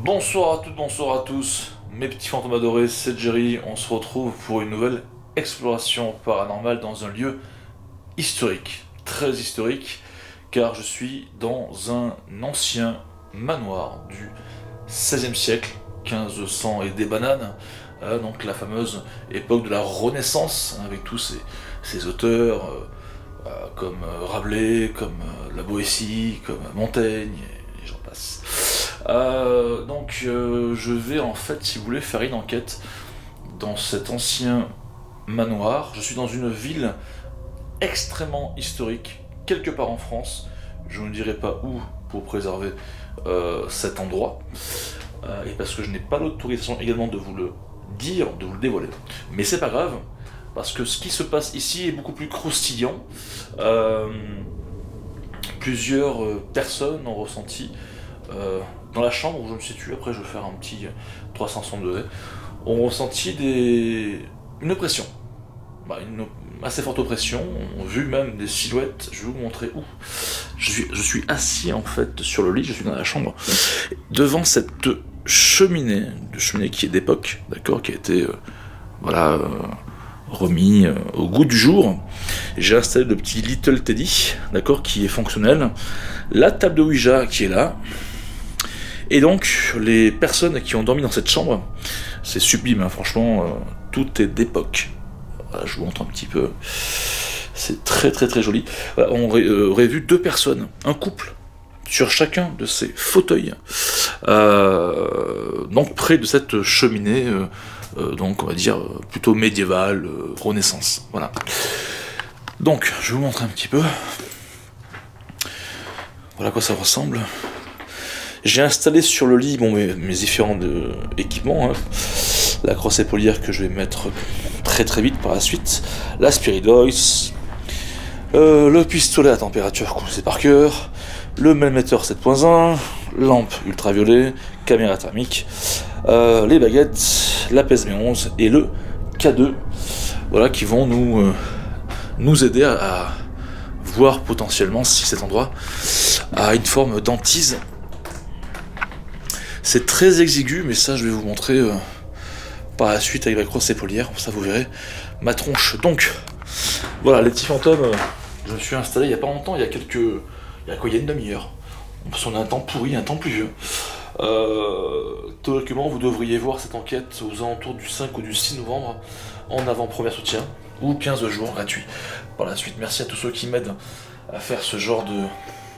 Bonsoir à toutes, bonsoir à tous, mes petits fantômes adorés, c'est Jerry, on se retrouve pour une nouvelle exploration paranormale dans un lieu historique, très historique, car je suis dans un ancien manoir du XVIe siècle, 1500 et des bananes, donc la fameuse époque de la Renaissance, avec tous ces auteurs comme Rabelais, comme la Boétie, comme Montaigne, et j'en passe. Je vais en fait, si vous voulez, faire une enquête dans cet ancien manoir. Je suis dans une ville extrêmement historique, quelque part en France. Je ne dirai pas où pour préserver cet endroit, et parce que je n'ai pas l'autorisation également de vous le dire, de vous le dévoiler. Mais c'est pas grave, parce que ce qui se passe ici est beaucoup plus croustillant. Plusieurs personnes ont ressenti dans la chambre où je me situe, après je vais faire un petit 360 degrés, ont ressenti une oppression, une assez forte oppression, ont vu même des silhouettes. Je vais vous montrer où. Je suis assis en fait sur le lit, je suis dans la chambre, devant cette cheminée qui est d'époque, d'accord, qui a été remis au goût du jour. J'ai installé le petit Little Teddy, d'accord, qui est fonctionnel, la table de Ouija qui est là. Et donc, les personnes qui ont dormi dans cette chambre, c'est sublime, hein, franchement, tout est d'époque. Voilà, je vous montre un petit peu. C'est très très très joli. Voilà, on aurait vu deux personnes, un couple, sur chacun de ces fauteuils, donc près de cette cheminée, donc on va dire plutôt médiévale, Renaissance. Voilà. Donc, je vais vous montrer un petit peu. Voilà à quoi ça ressemble. J'ai installé sur le lit mes différents équipements, hein. La crosse épaulière que je vais mettre très très vite par la suite, la Spiridois, le pistolet à température qu'on sait par cœur, le Melmeter 7.1, lampe ultraviolet, caméra thermique, les baguettes, la PSM 11 et le K2, voilà, qui vont nous aider à voir potentiellement si cet endroit a une forme d'antise. C'est très exigu, mais ça je vais vous montrer par la suite avec la crosse épaulière, ça vous verrez ma tronche. Donc voilà, les petits fantômes, je me suis installé il n'y a pas longtemps, il y a une demi-heure. Parce qu'on a un temps pourri, un temps pluvieux. Théoriquement, vous devriez voir cette enquête aux alentours du 5 ou du 6 novembre, en avant-première soutien, ou 15 jours gratuits. Par la suite, merci à tous ceux qui m'aident à faire ce genre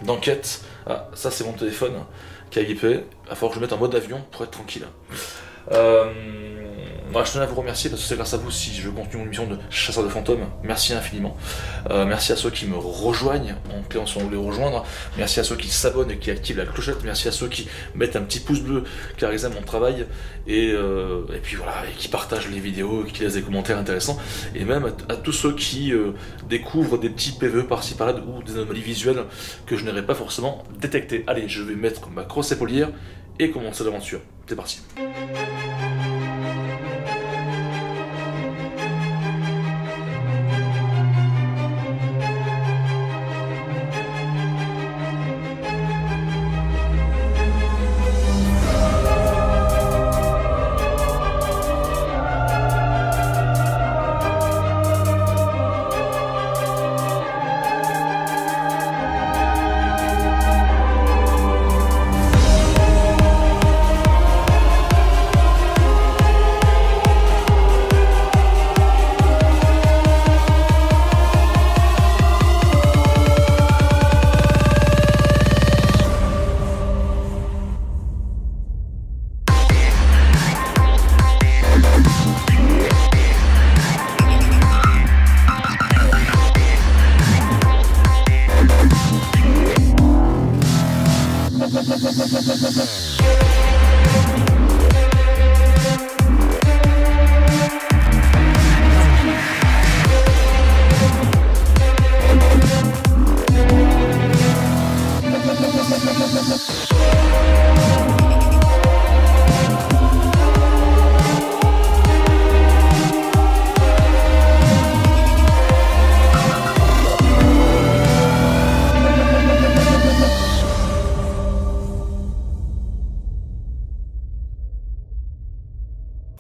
d'enquête. Ah, ça c'est mon téléphone qui a guipé, il va falloir que je le mette en mode avion pour être tranquille. Je tenais à vous remercier parce que c'est grâce à vous si je continue mon mission de chasseur de fantômes. Merci infiniment. Merci à ceux qui me rejoignent en cliquant sur l'onglet rejoindre. Merci à ceux qui s'abonnent et qui activent la clochette. Merci à ceux qui mettent un petit pouce bleu car ils aiment mon travail. Et puis voilà, et qui partagent les vidéos, qui laissent des commentaires intéressants. Et même à tous ceux qui découvrent des petits PVE par-ci par-là ou des anomalies visuelles que je n'aurais pas forcément détectées. Allez, je vais mettre ma crosse épaulière et commencer l'aventure. C'est parti.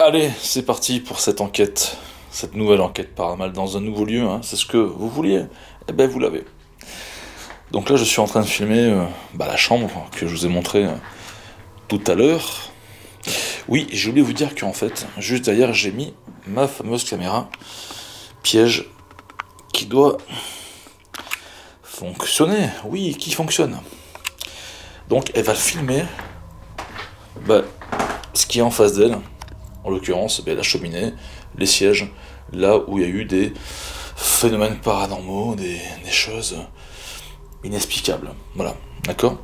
Allez, c'est parti pour cette enquête, cette nouvelle enquête paranormale dans un nouveau lieu, hein. C'est ce que vous vouliez, eh ben vous l'avez. Donc là je suis en train de filmer la chambre que je vous ai montré tout à l'heure. Oui, j'ai oublié de vous dire qu'en fait, juste derrière j'ai mis ma fameuse caméra piège qui doit fonctionner, oui, qui fonctionne. Donc elle va filmer ce qui est en face d'elle, en l'occurrence la cheminée, les sièges, là où il y a eu des phénomènes paranormaux, des choses inexplicables. Voilà, d'accord?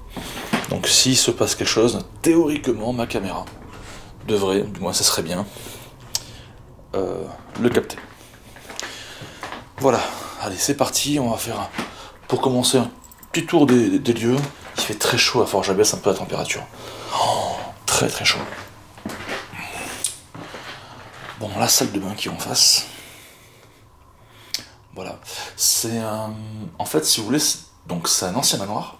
Donc s'il se passe quelque chose, théoriquement ma caméra devrait, du moins ça serait bien, le capter. Voilà, allez c'est parti, on va faire pour commencer un petit tour des lieux. Il fait très chaud à Forges, j'abaisse un peu la température. Oh, très très chaud. Bon, la salle de bain qui est en face. Voilà. C'est un... En fait, si vous voulez, donc c'est un ancien manoir,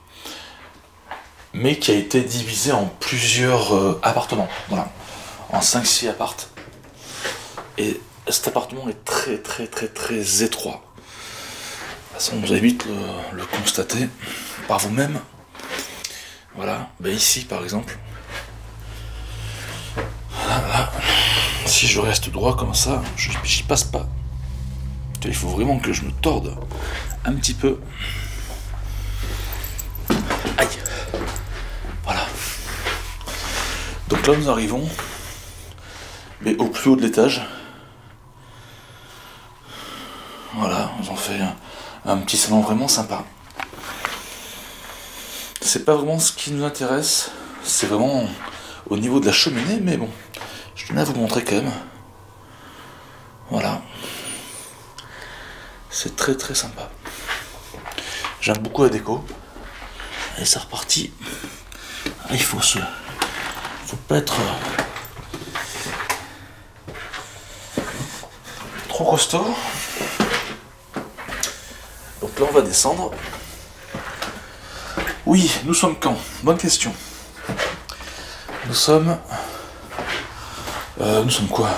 mais qui a été divisé en plusieurs appartements. Voilà. En 5-6 appartes. Et cet appartement est très très très très étroit. De toute façon, vous allez vite le constater par vous-même. Voilà. Ben ici, par exemple. Là. Si je reste droit comme ça, j'y passe pas. Il faut vraiment que je me torde un petit peu. Aïe. Voilà. Donc là nous arrivons, mais au plus haut de l'étage. Voilà, ils ont fait un petit salon vraiment sympa. C'est pas vraiment ce qui nous intéresse, c'est vraiment au niveau de la cheminée, mais bon. Je tenais à vous montrer quand même. Voilà. C'est très très sympa. J'aime beaucoup la déco. Et c'est reparti. Il faut pas être trop costaud. Donc là on va descendre. Oui, nous sommes quand? Bonne question. Nous sommes quoi?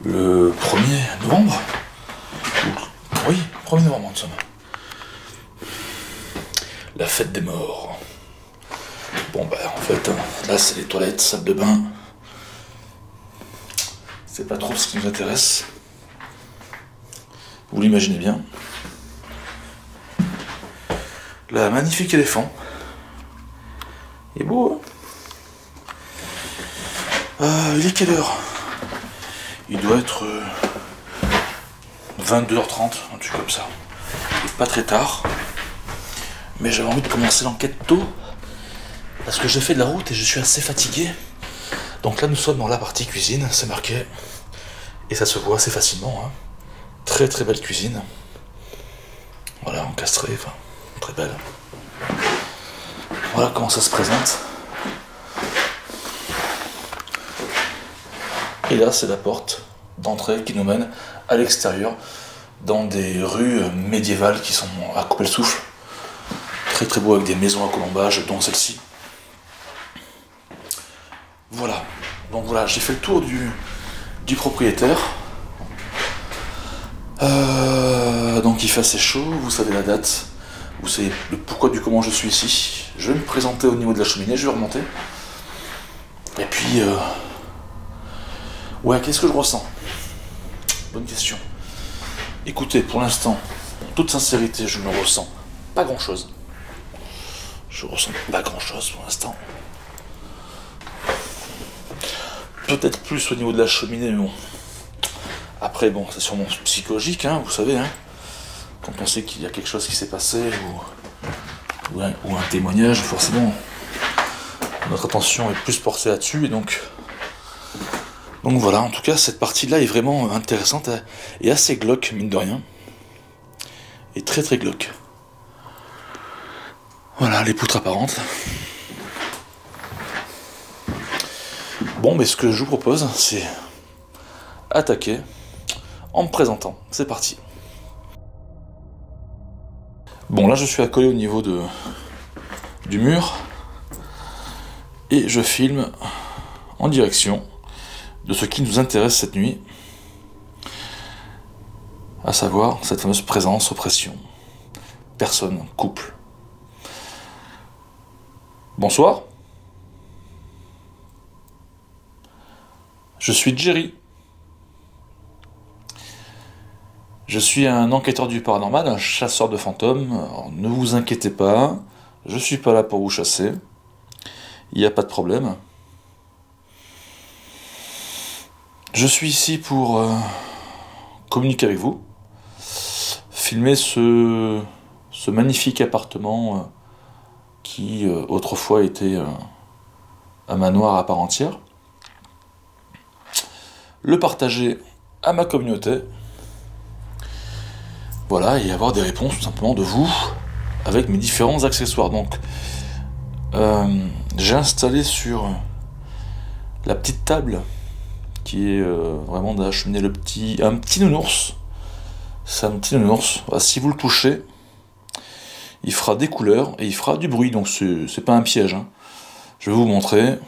Le 1er novembre? Oui, 1er novembre nous sommes. La fête des morts. Bon en fait, là c'est les toilettes, salle de bain. C'est pas trop ce qui nous intéresse. Vous l'imaginez bien. La magnifique éléphant. Il est beau, hein? Il est quelle heure? Il doit être 22h30, un truc comme ça. Il est pas très tard. Mais j'avais envie de commencer l'enquête tôt. Parce que j'ai fait de la route et je suis assez fatigué. Donc là nous sommes dans la partie cuisine, c'est marqué. Et ça se voit assez facilement, hein. Très très belle cuisine. Voilà, encastrée, enfin, très belle. Voilà comment ça se présente. Et là, c'est la porte d'entrée qui nous mène à l'extérieur, dans des rues médiévales qui sont à couper le souffle. Très très beau avec des maisons à colombage, dont celle-ci. Voilà. Donc voilà, j'ai fait le tour du propriétaire. Donc il fait assez chaud, vous savez la date, vous savez le pourquoi du comment je suis ici. Je vais me présenter au niveau de la cheminée, je vais remonter. Et puis... ouais, qu'est-ce que je ressens? Bonne question. Écoutez, pour l'instant, en toute sincérité, je ne ressens pas grand-chose. Je ressens pas grand-chose pour l'instant. Peut-être plus au niveau de la cheminée, mais bon. Après, bon, c'est sûrement psychologique, hein, vous savez, hein. Quand on sait qu'il y a quelque chose qui s'est passé, ou un témoignage, forcément, notre attention est plus portée là-dessus, et donc voilà, en tout cas, cette partie-là est vraiment intéressante et assez glauque, mine de rien. Et très très glauque. Voilà, les poutres apparentes. Bon, mais ce que je vous propose, c'est attaquer en me présentant. C'est parti. Bon, là, je suis accolé au niveau du mur. Et je filme en direction de ce qui nous intéresse cette nuit, à savoir cette fameuse présence, oppression, personne, couple. Bonsoir. Je suis Jerry. Je suis un enquêteur du paranormal, un chasseur de fantômes. Alors, ne vous inquiétez pas, je suis pas là pour vous chasser. Il n'y a pas de problème. Je suis ici pour communiquer avec vous, filmer ce magnifique appartement qui autrefois était un manoir à part entière, le partager à ma communauté, voilà, et avoir des réponses tout simplement de vous avec mes différents accessoires. Donc j'ai installé sur la petite table qui est vraiment de la cheminée un petit nounours. C'est un petit nounours. Voilà, si vous le touchez, il fera des couleurs et il fera du bruit, donc c'est pas un piège, hein. Je vais vous montrer.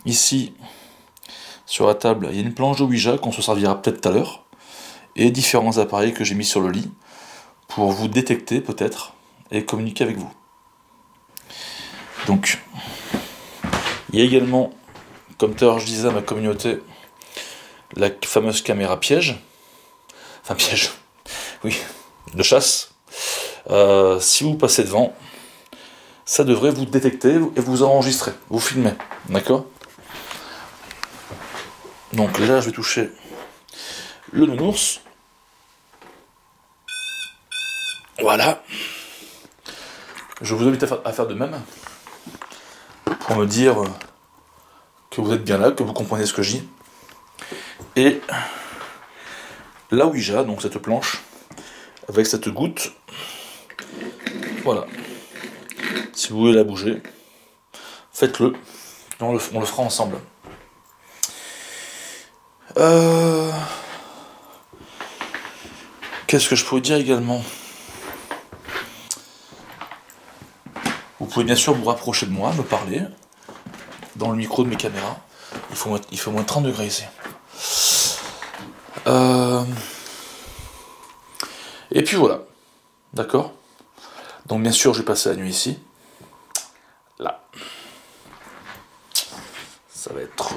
Ici, sur la table, il y a une planche de Ouija qu'on se servira peut-être tout à l'heure, et différents appareils que j'ai mis sur le lit pour vous détecter peut-être et communiquer avec vous. Donc, il y a également, comme tout à l'heure je disais à ma communauté, la fameuse caméra piège, enfin piège, oui, de chasse. Si vous passez devant, ça devrait vous détecter et vous enregistrer, vous filmer, d'accord? Donc là, je vais toucher le nounours. Voilà. Je vous invite à faire de même pour me dire que vous êtes bien là, que vous comprenez ce que je dis. Et la Ouija, donc cette planche, avec cette goutte, voilà. Si vous voulez la bouger, faites-le. On le fera ensemble. Qu'est-ce que je pourrais dire également? Vous pouvez bien sûr vous rapprocher de moi, me parler, dans le micro de mes caméras. Il fait moins 30 degrés ici. Et puis voilà, d'accord? Donc bien sûr, je vais passer la nuit ici. Là. Ça va être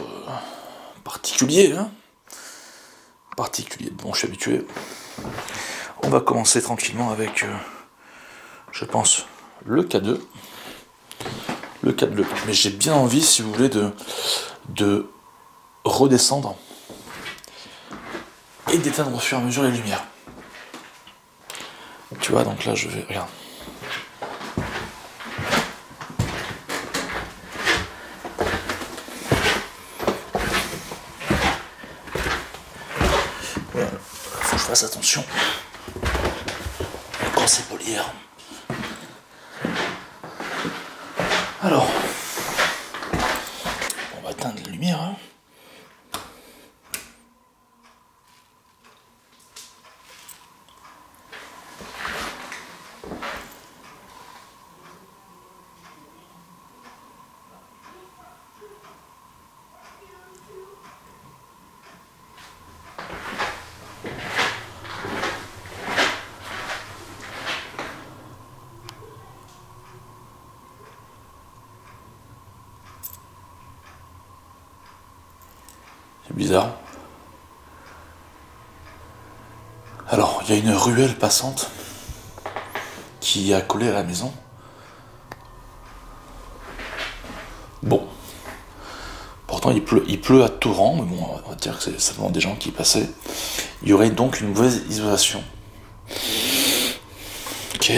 particulier, hein? Particulier, bon, je suis habitué. On va commencer tranquillement avec, je pense, le K2. Le K2. Mais j'ai bien envie, si vous voulez, de redescendre et d'éteindre au fur et à mesure les lumières. Tu vois, donc là, je vais... Regarde. Voilà. Faut que je fasse attention. Quand c'est polière. Alors, on va éteindre les lumières, hein. C'est bizarre. Alors, il y a une ruelle passante qui est accolée à la maison. Bon. Pourtant, il pleut à torrent, mais bon, on va dire que c'est simplement des gens qui passaient. Il y aurait donc une mauvaise isolation. Ok.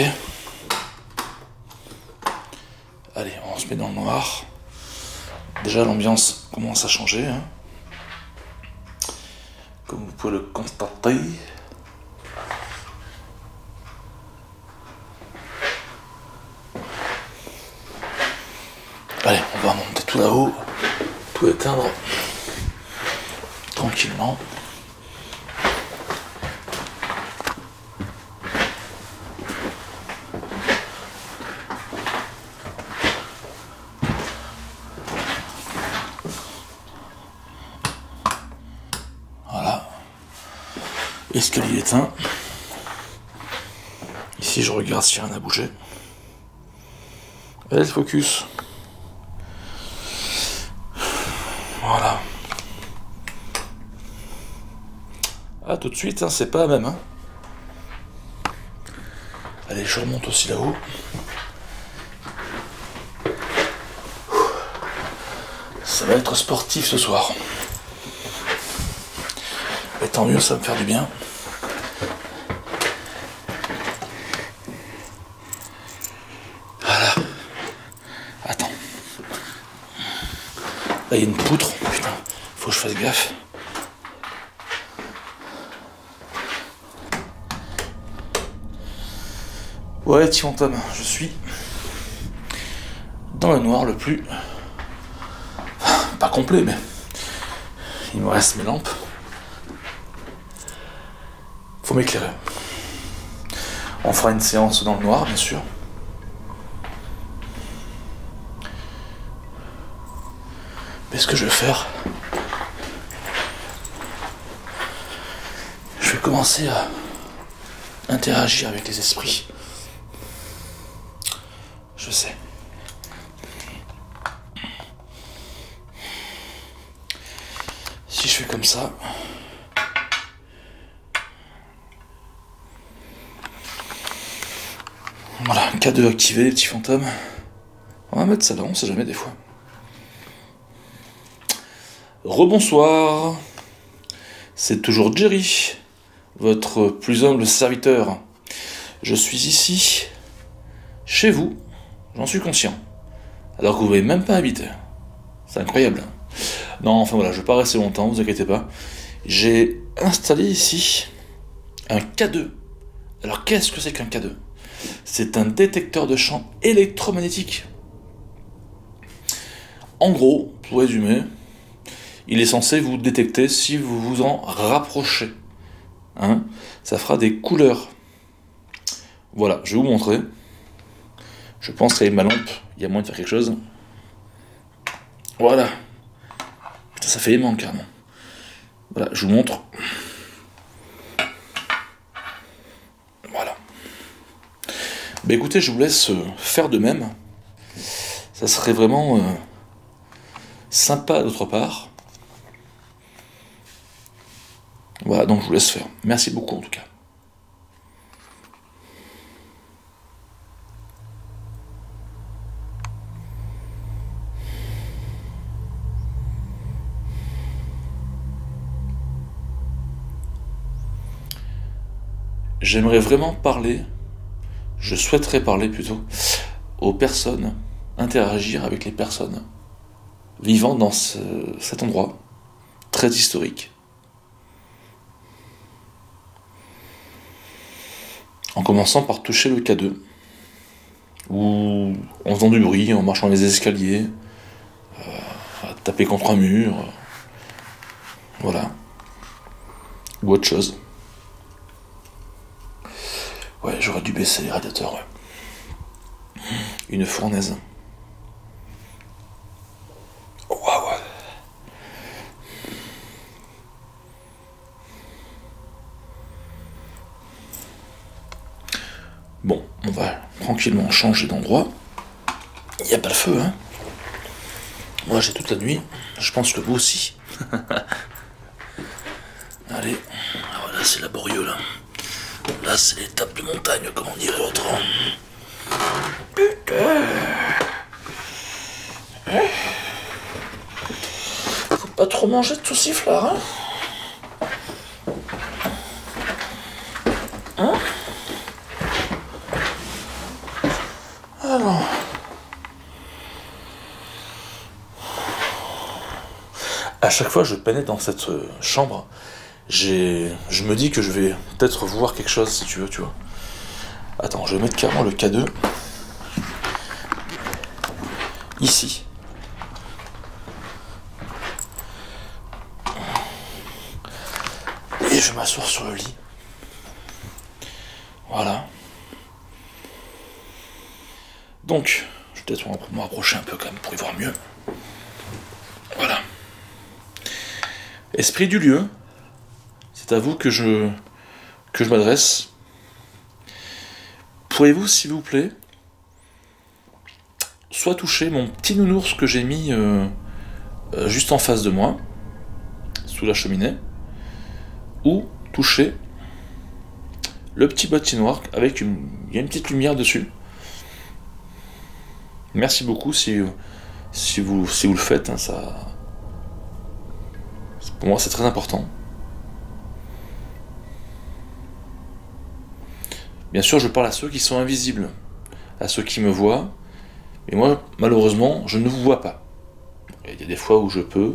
Allez, on se met dans le noir. Déjà, l'ambiance commence à changer, hein. Comme vous pouvez le constater. Allez, on va monter tout là-haut, tout éteindre tranquillement. Escalier éteint. Ici, je regarde s'il n'y a rien à bouger. Allez, le focus. Voilà. Ah, tout de suite, hein, c'est pas la même. Hein. Allez, je remonte aussi là-haut. Ça va être sportif ce soir. Et tant mieux, ça va me faire du bien. Voilà. Attends. Là, il y a une poutre. Putain, faut que je fasse gaffe. Ouais, petit fantôme, je suis dans le noir le plus... Pas complet, mais il me reste mes lampes. Faut m'éclairer. On fera une séance dans le noir, bien sûr. Mais ce que je vais faire, je vais commencer à interagir avec les esprits. Je sais. Si je fais comme ça... Voilà, K2 activé, les petits fantômes. On va mettre ça là, on sait jamais des fois. Rebonsoir. C'est toujours Jerry, votre plus humble serviteur. Je suis ici, chez vous, j'en suis conscient. Alors que vous ne m'avez même pas habité. C'est incroyable. Non, enfin voilà, je ne vais pas rester longtemps, vous inquiétez pas. J'ai installé ici un K2. Alors qu'est-ce que c'est qu'un K2 ? C'est un détecteur de champs électromagnétiques. En gros, pour résumer, il est censé vous détecter si vous vous en rapprochez. Hein ? Ça fera des couleurs. Voilà, je vais vous montrer. Je pense qu'avec ma lampe, il y a moyen de faire quelque chose. Voilà. Putain, ça fait aimant carrément. Voilà, je vous montre. Voilà. Ben écoutez, je vous laisse faire de même. Ça serait vraiment sympa d'autre part. Voilà, donc je vous laisse faire. Merci beaucoup en tout cas. J'aimerais vraiment parler, je souhaiterais parler plutôt, aux personnes, interagir avec les personnes vivant dans cet endroit très historique. En commençant par toucher le K2, ou en faisant du bruit, en marchant les escaliers, à taper contre un mur, voilà, ou autre chose. Ouais, j'aurais dû baisser les radiateurs, ouais. Une fournaise. Waouh. Bon, on va tranquillement changer d'endroit. Il n'y a pas le feu, hein. Moi, j'ai toute la nuit. Je pense que vous aussi. Allez. Ah, voilà, c'est laborieux, là. Là, c'est l'étape de montagne, comme on dirait l'autre. Putain. Faut pas trop manger de tout sifflard, hein. Alors. À chaque fois que je pénètre dans cette chambre, je me dis que je vais peut-être voir quelque chose, si tu veux, tu vois. Attends, je vais mettre carrément le K2 ici. Et je m'assois sur le lit. Voilà. Donc, je vais peut-être me rapprocher un peu quand même pour y voir mieux. Voilà. Esprit du lieu, c'est à vous que je que je m'adresse. Pourriez-vous, s'il vous plaît, soit toucher mon petit nounours que j'ai mis juste en face de moi, sous la cheminée, ou toucher le petit boîtier noir avec il y a une petite lumière dessus. Merci beaucoup si vous le faites, hein, ça, pour moi c'est très important. Bien sûr, je parle à ceux qui sont invisibles, à ceux qui me voient, mais moi, malheureusement, je ne vous vois pas. Il y a des fois où je peux,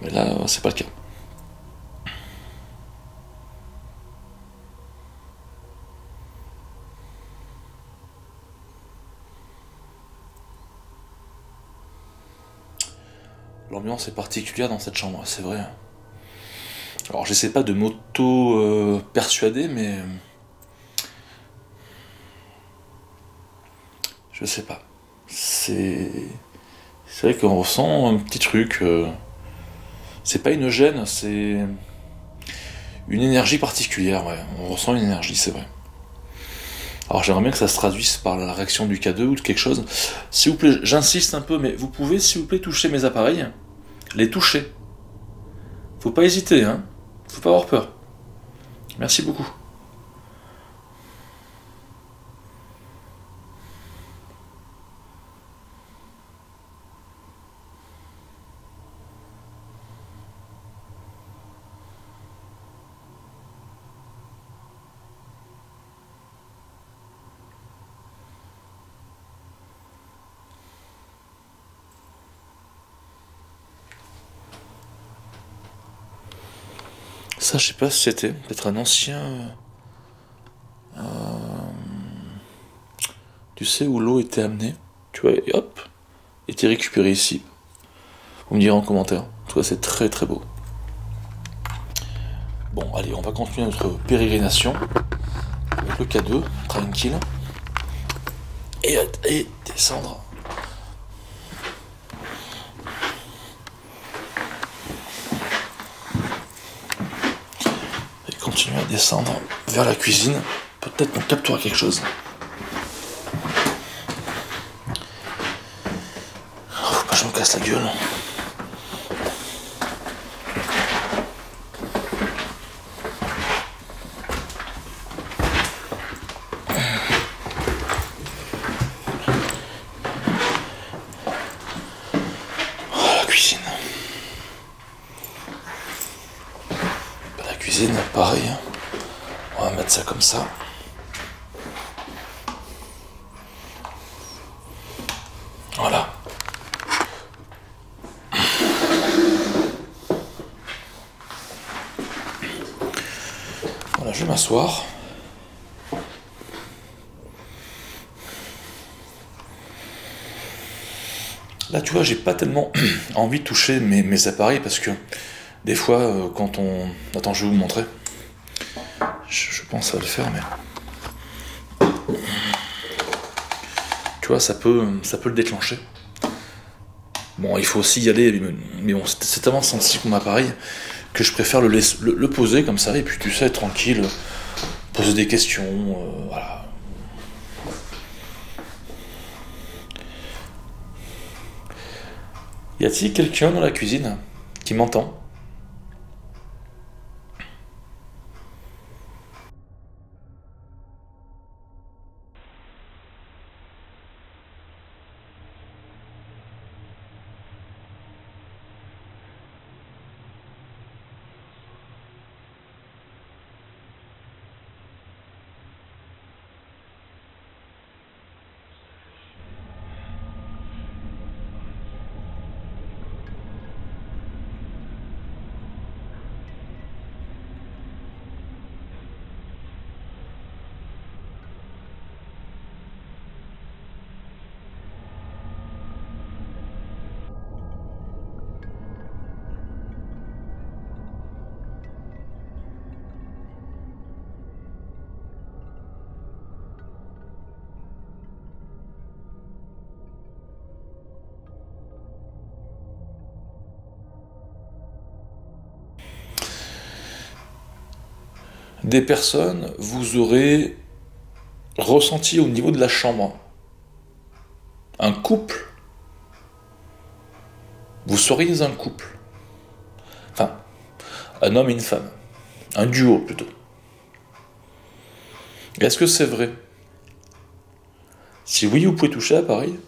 mais là, c'est pas le cas. L'ambiance est particulière dans cette chambre, c'est vrai. Alors, j'essaie pas de m'auto-persuader, mais je sais pas. C'est vrai qu'on ressent un petit truc. C'est pas une gêne, c'est une énergie particulière, ouais. On ressent une énergie, c'est vrai. Alors j'aimerais bien que ça se traduise par la réaction du K2 ou de quelque chose. S'il vous plaît, j'insiste un peu, mais vous pouvez, s'il vous plaît, toucher mes appareils. Les toucher. Faut pas hésiter, hein. Faut pas avoir peur. Merci beaucoup. Ça, je sais pas si c'était peut-être un ancien. Tu sais où l'eau était amenée, tu vois, et hop, était récupérée ici. Vous me direz en commentaire. Tu vois, c'est très très beau. Bon, allez, on va continuer notre pérégrination avec le K2, tranquille, et descendre. Continuer à descendre vers la cuisine. Peut-être qu'on captera quelque chose. Faut pas que je me casse la gueule. Oh, la cuisine. La cuisine, pareil. On va mettre ça comme ça. Voilà. Voilà, je vais m'asseoir. Là, tu vois, j'ai pas tellement envie de toucher mes appareils parce que des fois, quand on... Attends, je vais vous montrer. Je pense que ça va le faire, mais... Tu vois, ça peut le déclencher. Bon, il faut aussi y aller, mais bon, c'est tellement sensible mon appareil que je préfère le poser comme ça, et puis tu sais, tranquille, poser des questions, voilà. Y a-t-il quelqu'un dans la cuisine qui m'entend ? des personnes vous aurez ressenti au niveau de la chambre. Un couple. Vous seriez un couple. Enfin, un homme et une femme. Un duo plutôt. Est-ce que c'est vrai? Si oui, vous pouvez toucher à l'appareil.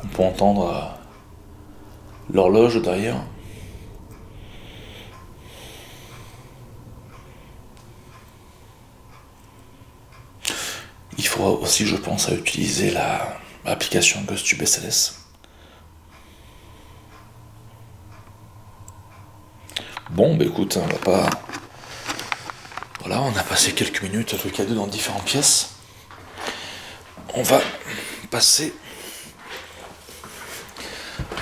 On peut entendre l'horloge derrière. Il faudra aussi, je pense, à utiliser l'application GhostTube SLS. Bon, bah écoute, on va pas... Voilà, on a passé quelques minutes tous les deux dans différentes pièces. On va passer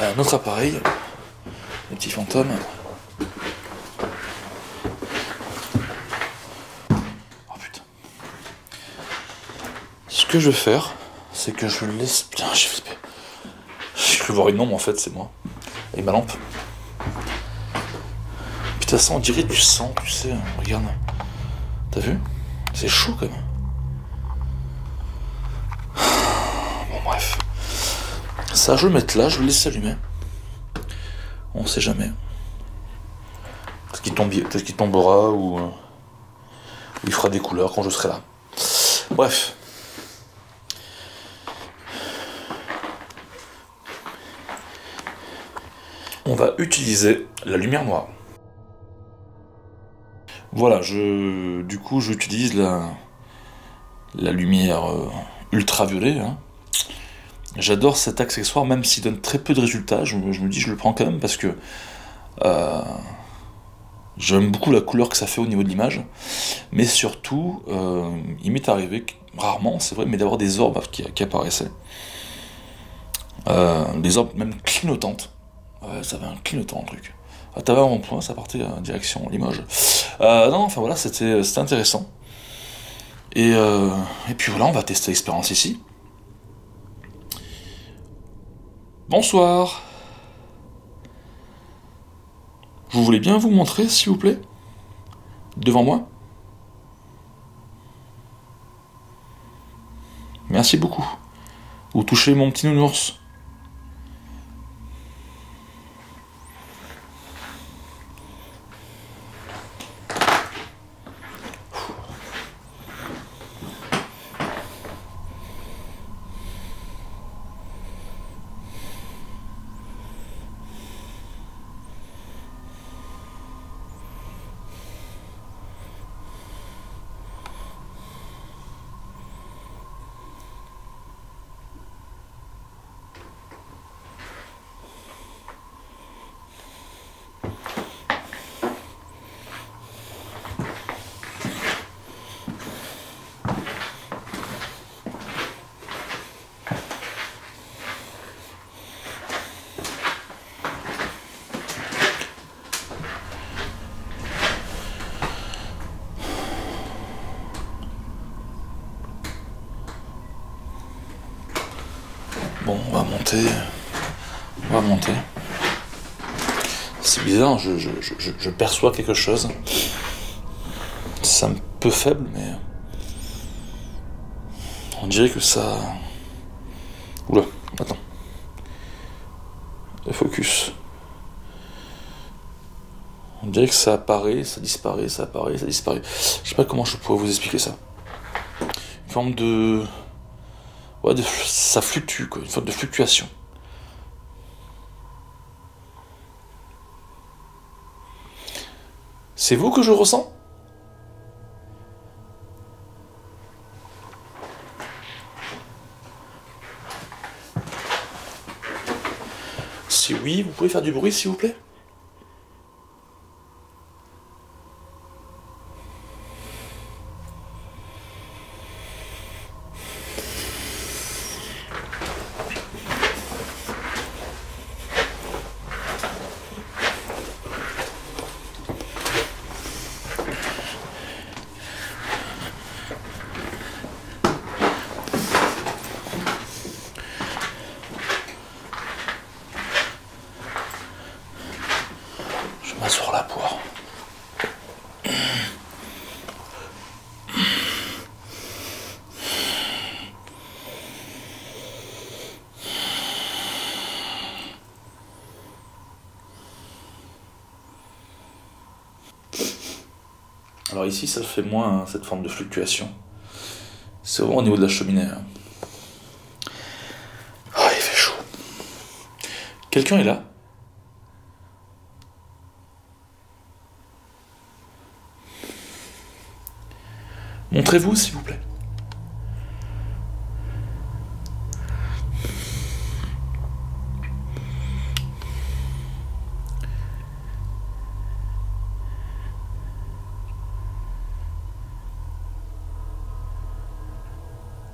à un autre appareil, le petit fantôme. Oh putain. Ce que je vais faire, c'est que je le laisse... Putain, j'ai flippé. J'ai cru voir une ombre en fait, c'est moi. Et ma lampe. Putain, ça on dirait du sang, tu sais, regarde. T'as vu? C'est chaud quand même. Bon bref. Ça, je vais le mettre là, je vais le laisser allumer. On sait jamais. Peut-être qu'il tombera ou il fera des couleurs quand je serai là. Bref. On va utiliser la lumière noire. Voilà, du coup j'utilise la lumière ultraviolet. Hein. J'adore cet accessoire, même s'il donne très peu de résultats. Je me dis je le prends quand même parce que j'aime beaucoup la couleur que ça fait au niveau de l'image. Mais surtout, il m'est arrivé, rarement c'est vrai, mais d'avoir des orbes qui apparaissaient. Des orbes même clignotantes. Ouais, ça avait un clignotant le truc. Ah, t'avais un rond-point, ça partait en direction Limoges. Non, enfin voilà, c'était intéressant. Et puis voilà, on va tester l'expérience ici. Bonsoir. Vous voulez bien vous montrer, s'il vous plaît? Devant moi? Merci beaucoup. Vous touchez mon petit nounours. Bon, on va monter. On va monter. C'est bizarre, je perçois quelque chose. C'est un peu faible, mais... On dirait que ça... Oula, attends. Le focus. On dirait que ça apparaît, ça disparaît, ça apparaît, ça disparaît. Je sais pas comment je pourrais vous expliquer ça. Une forme de... Ouais, ça fluctue, quoi. Une forme de fluctuation. C'est vous que je ressens? Si oui, vous pouvez faire du bruit, s'il vous plaît? vais m'asseoir là pour. Alors ici, ça fait moins hein, cette forme de fluctuation. C'est vraiment au niveau de la cheminée. Hein. Oh, il fait chaud. Quelqu'un est là? Montrez-vous, s'il vous plaît.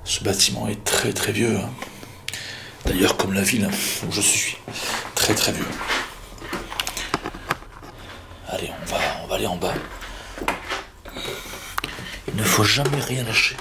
Ce bâtiment est très très vieux. Hein. D'ailleurs, comme la ville où je suis. Très très vieux. Allez, on va aller en bas. Il ne faut jamais rien lâcher.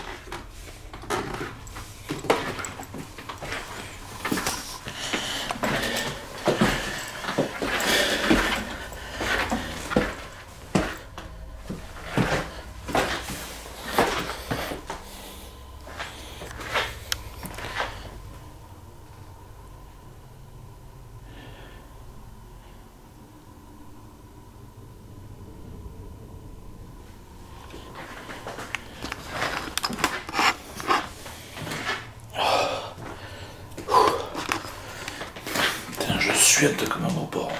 Je suette comme un gros porc.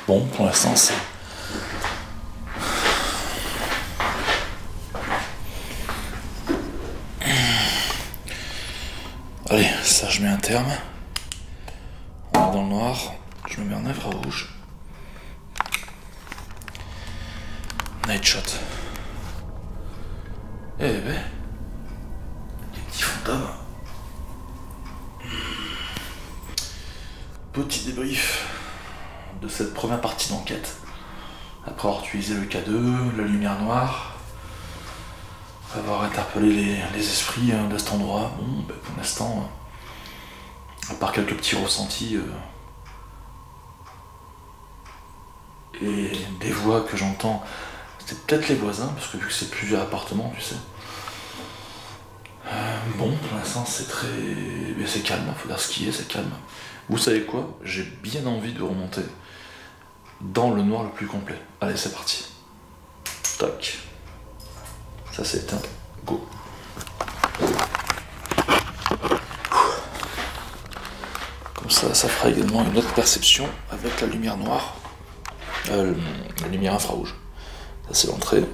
Bon, pour l'instant, c'est... Allez, ça, je mets un terme. On est dans le noir. Je me mets en infrarouge. Night shot. Eh ben... des petits fantômes. Petit débrief de cette première partie d'enquête. Après avoir utilisé le K2, la lumière noire, avoir interpellé les esprits de cet endroit, bon, ben pour l'instant, à part quelques petits ressentis et des voix que j'entends, c'est peut-être les voisins, parce que vu que c'est plusieurs appartements, tu sais. Bon, pour l'instant, c'est très... ben, c'est calme, faut dire skier, c'est calme. Vous savez quoi? J'ai bien envie de remonter dans le noir le plus complet. Allez, c'est parti. Tac. Ça, c'est éteint. Go. Comme ça, ça fera également une autre perception avec la lumière noire. La lumière infrarouge. Ça, c'est l'entrée.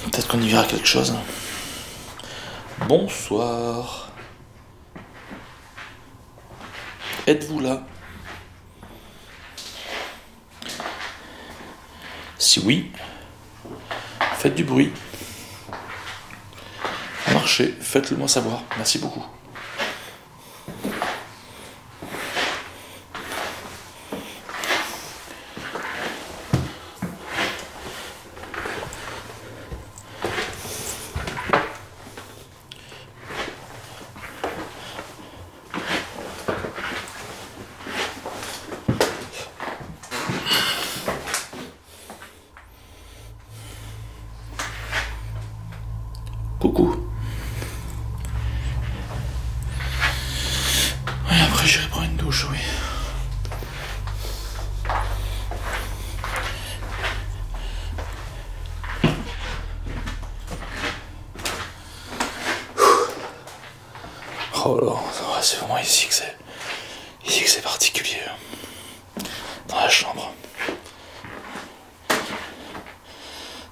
Peut-être qu'on y verra quelque chose. Bonsoir. Êtes-vous là? Si oui, faites du bruit. Marchez, faites-le moi savoir. Merci beaucoup. Coucou. Ouais, après j'irai prendre une douche, oui. Oh là, ouais, c'est vraiment ici que c'est particulier. Dans la chambre.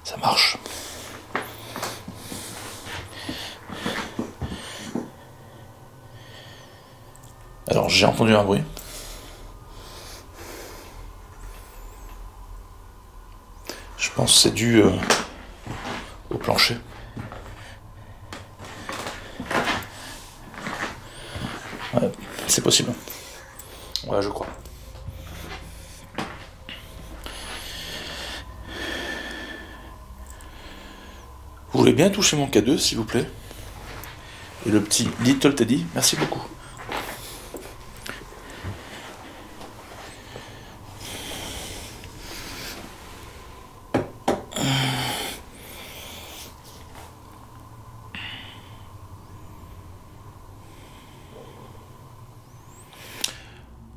Ça marche. Alors j'ai entendu un bruit. Je pense que c'est dû au plancher. Ouais, c'est possible. Ouais, je crois. Vous voulez bien toucher mon K2, s'il vous plaît? Et le petit Little Teddy, merci beaucoup.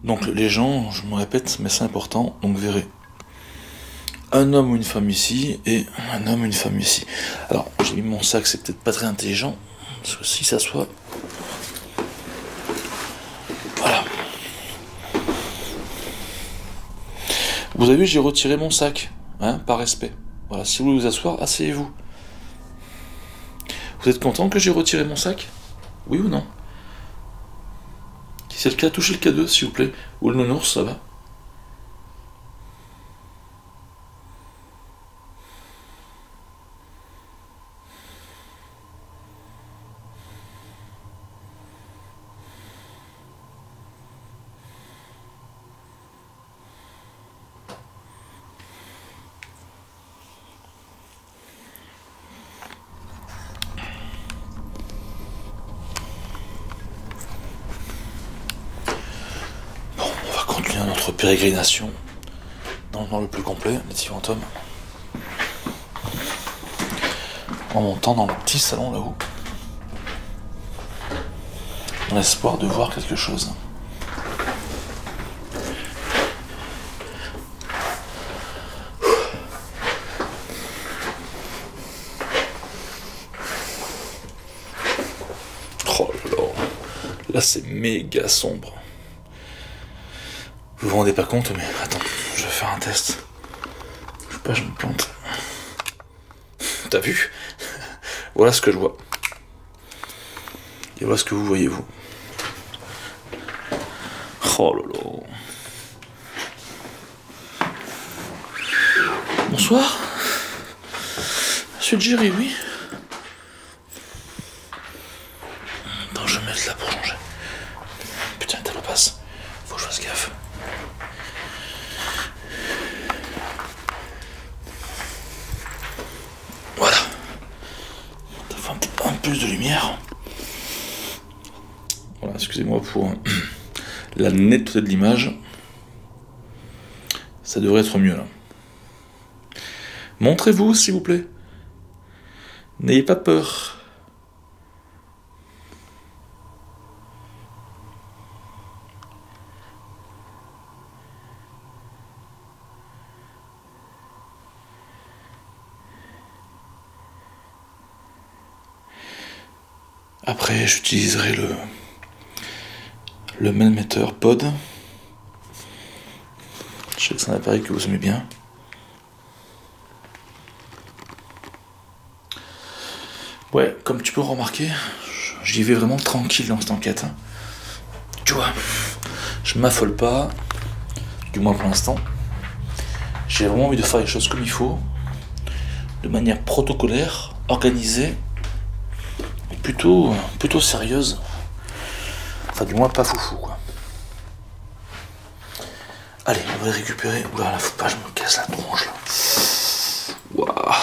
Donc les gens, je me répète, mais c'est important, donc verrez un homme ou une femme ici, et un homme ou une femme ici. Alors, j'ai mis mon sac, c'est peut-être pas très intelligent, parce que si ça soit... Voilà. Vous avez vu, j'ai retiré mon sac, hein, par respect. Voilà, si vous voulez vous asseoir, asseyez-vous. Vous êtes content que j'ai retiré mon sac? Oui ou non? Si c'est le cas, touchez le K2, s'il vous plaît. Ou le nounours, ça va. Notre pérégrination dans le plus complet, les petits fantômes. En montant dans le petit salon là-haut, dans l'espoir de voir quelque chose. Oh là là, là c'est méga sombre. Vous vous rendez pas compte, mais attends, je vais faire un test. Je sais pas, je me plante. T'as vu? Voilà ce que je vois. Et voilà ce que vous voyez, vous. Oh là là. Bonsoir. Monsieur Jerry, oui. Attends, je vais mettre là pour changer. Putain, t'as le passe. Faut que je fasse gaffe. Voilà. Ça fait un peu plus de lumière. Voilà, excusez-moi pour la netteté de l'image. Ça devrait être mieux là. Montrez-vous, s'il vous plaît. N'ayez pas peur. Après, j'utiliserai le Melmeter Pod. Je sais que c'est un appareil que vous aimez bien. Ouais, comme tu peux remarquer, j'y vais vraiment tranquille dans cette enquête. Hein. Tu vois, je m'affole pas, du moins pour l'instant. J'ai vraiment envie de faire les choses comme il faut, de manière protocolaire, organisée, et plutôt sérieuse. Enfin, du moins pas foufou, quoi. Allez, on va les récupérer. Oula, là, faut pas, je me casse la tronche, là. Waouh.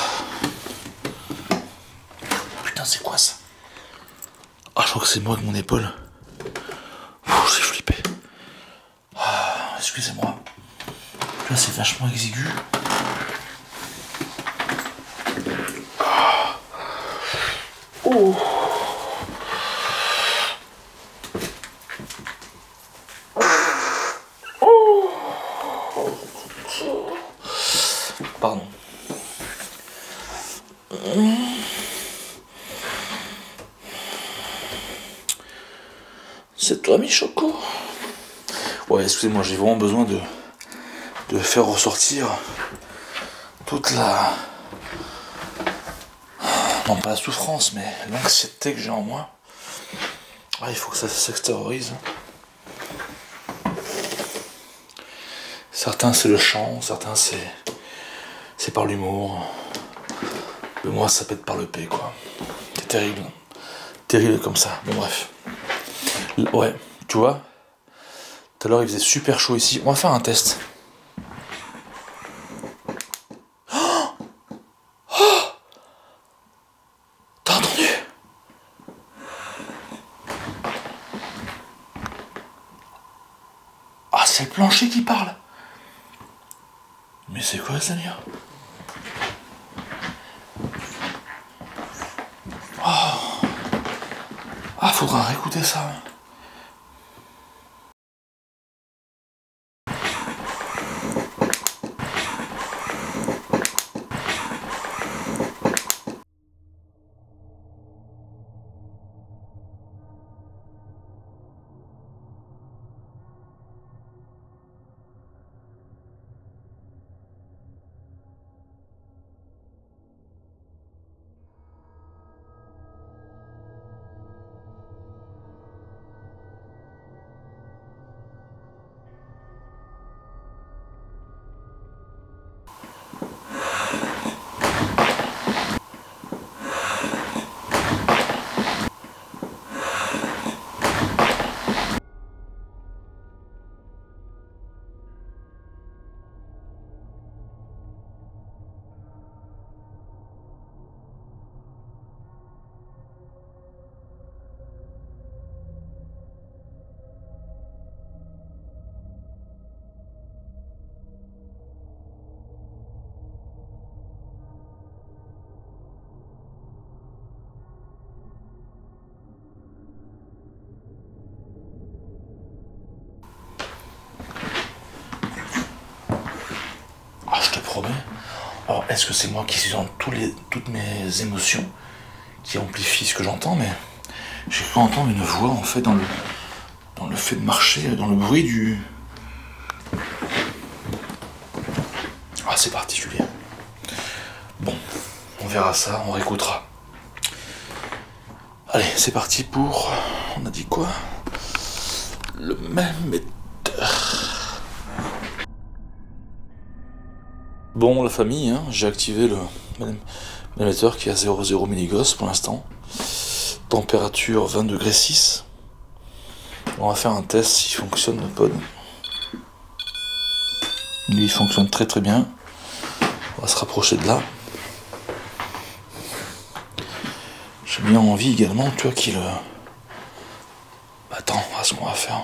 Putain, c'est quoi ça? Ah, je crois que c'est moi avec mon épaule. J'ai flippé. Ah, excusez-moi. Là, c'est vachement exigu. Oh. Pardon. c'est toi, Michoko. Ouais, excusez-moi, j'ai vraiment besoin de faire ressortir toute la... Non, pas la souffrance, mais l'anxiété que j'ai en moi. Ah, il faut que ça s'extériorise. Certains, c'est le chant, certains, c'est par l'humour. Mais moi, ça pète par le P, quoi. C'est terrible. Terrible comme ça. Bon, bref. Ouais, tu vois, tout à l'heure, il faisait super chaud ici. On va faire un test. T'as entendu? Ah, c'est le plancher qui parle. Mais c'est quoi ce délire? Oh. Ah, faudra réécouter ça. Ah, je te promets. Alors, est-ce que c'est moi qui suis dans toutes mes émotions, qui amplifie ce que j'entends, mais j'ai cru entendre une voix, en fait, dans le fait de marcher, dans le bruit du... Ah, c'est particulier. Bon, on verra ça, on réécoutera. Allez, c'est parti pour... On a dit quoi? Le même émetteur. Bon, la famille, hein, j'ai activé le émetteur qui est à 0,0 milligauss pour l'instant. Température 20 degrés 6. On va faire un test s'il fonctionne le pod. Lui, il fonctionne très très bien. On va se rapprocher de là. J'ai bien envie également, tu vois, qu'il... Attends, voilà ce qu'on va faire.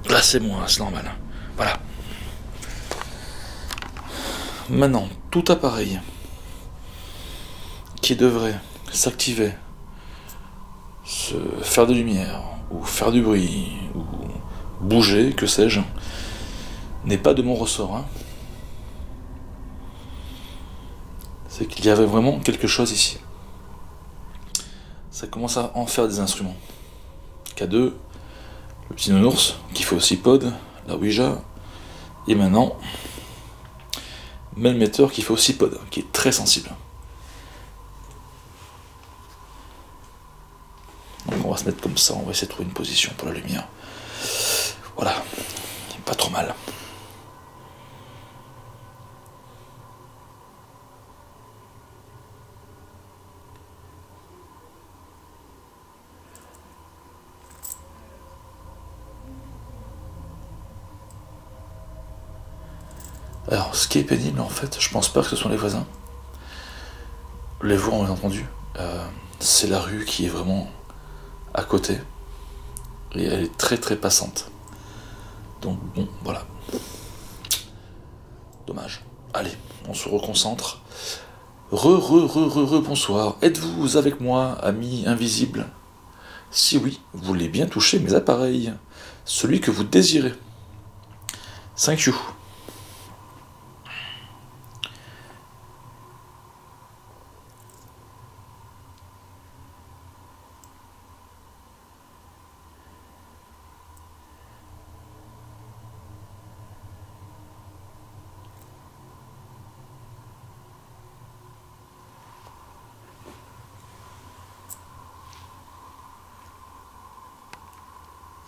Là, c'est moi, c'est normal. Voilà. Maintenant, tout appareil qui devrait s'activer, se faire de lumière, ou faire du bruit, ou bouger, que sais-je, n'est pas de mon ressort. Hein. C'est qu'il y avait vraiment quelque chose ici. Ça commence à en faire des instruments. K2, le petit nounours, qui fait aussi pod, la Ouija, et maintenant, Melmeter qui fait aussi pod, qui est très sensible. Donc on va se mettre comme ça, on va essayer de trouver une position pour la lumière. Voilà, pas trop mal. Alors, ce qui est pénible, en fait, je pense pas que ce sont les voisins. Les voix, on les a entendues. C'est la rue qui est vraiment à côté. Et elle est très très passante. Donc, bon, voilà. Dommage. Allez, on se reconcentre. Bonsoir. Êtes-vous avec moi, ami invisible? Si oui, vous voulez bien toucher mes appareils. Celui que vous désirez. Thank you.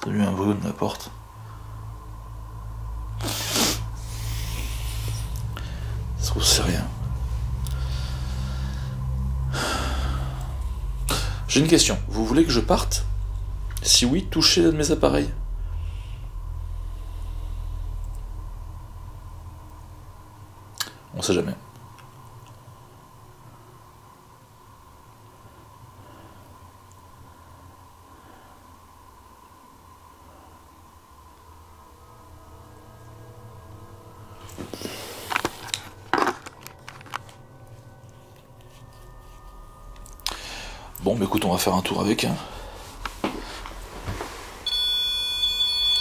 T'as vu un bruit de la porte? Ça se trouve c'est rien. J'ai une question. Vous voulez que je parte? Si oui, touchez l'un de mes appareils. On sait jamais. Bon, bah écoute, on va faire un tour avec. Hein.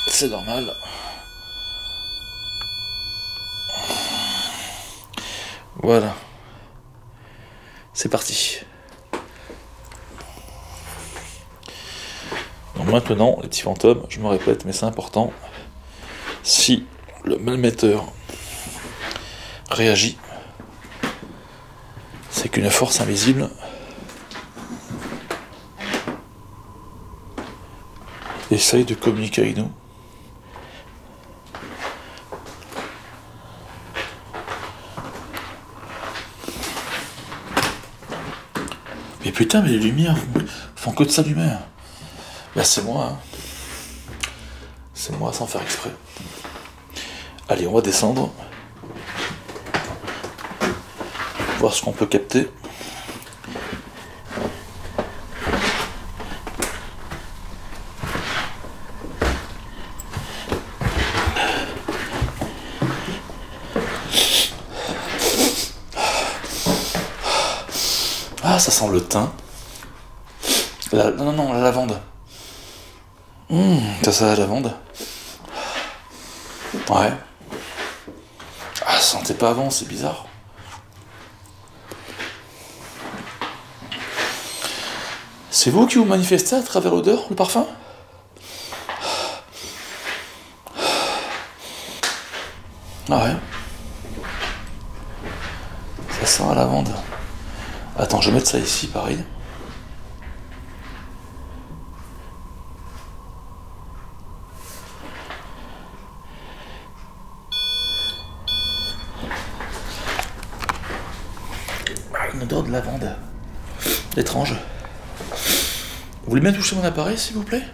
C'est normal. Voilà. C'est parti. Donc maintenant, les petits fantômes, je me répète, mais c'est important. Si le malmetteur réagit, c'est qu'une force invisible essaye de communiquer avec nous. Mais putain, mais les lumières font que de s'allumer. Bah c'est moi. Hein. C'est moi sans faire exprès. Allez, on va descendre. Voir ce qu'on peut capter. Ah, ça sent le thym. Non, la lavande. Ça sent la lavande. Ouais. Ah, ça sentait pas avant, c'est bizarre. C'est vous qui vous manifestez à travers l'odeur, le parfum? Ah ouais. Ça sent la lavande. Attends, je vais mettre ça ici, pareil. Une odeur de lavande. Étrange. Vous voulez bien toucher mon appareil, s'il vous plaît?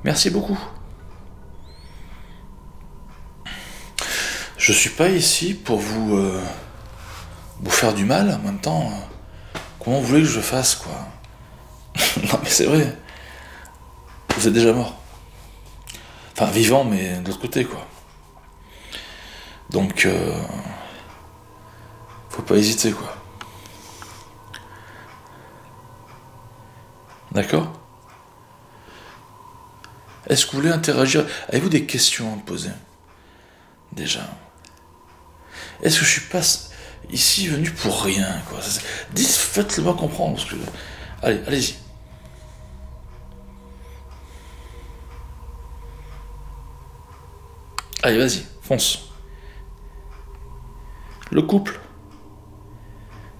Merci beaucoup. Je suis pas ici pour vous faire du mal, en même temps. Comment vous voulez que je fasse, quoi? Non, mais c'est vrai. Vous êtes déjà mort. Enfin, vivant, mais de l'autre côté, quoi. Donc, faut pas hésiter, quoi. D'accord? Est-ce que vous voulez interagir? Avez-vous des questions à me poser? Déjà. Est-ce que je suis pas ici venu pour rien, quoi? Faites-le moi comprendre, parce que... Allez, allez-y. Allez, vas-y, fonce. Le couple.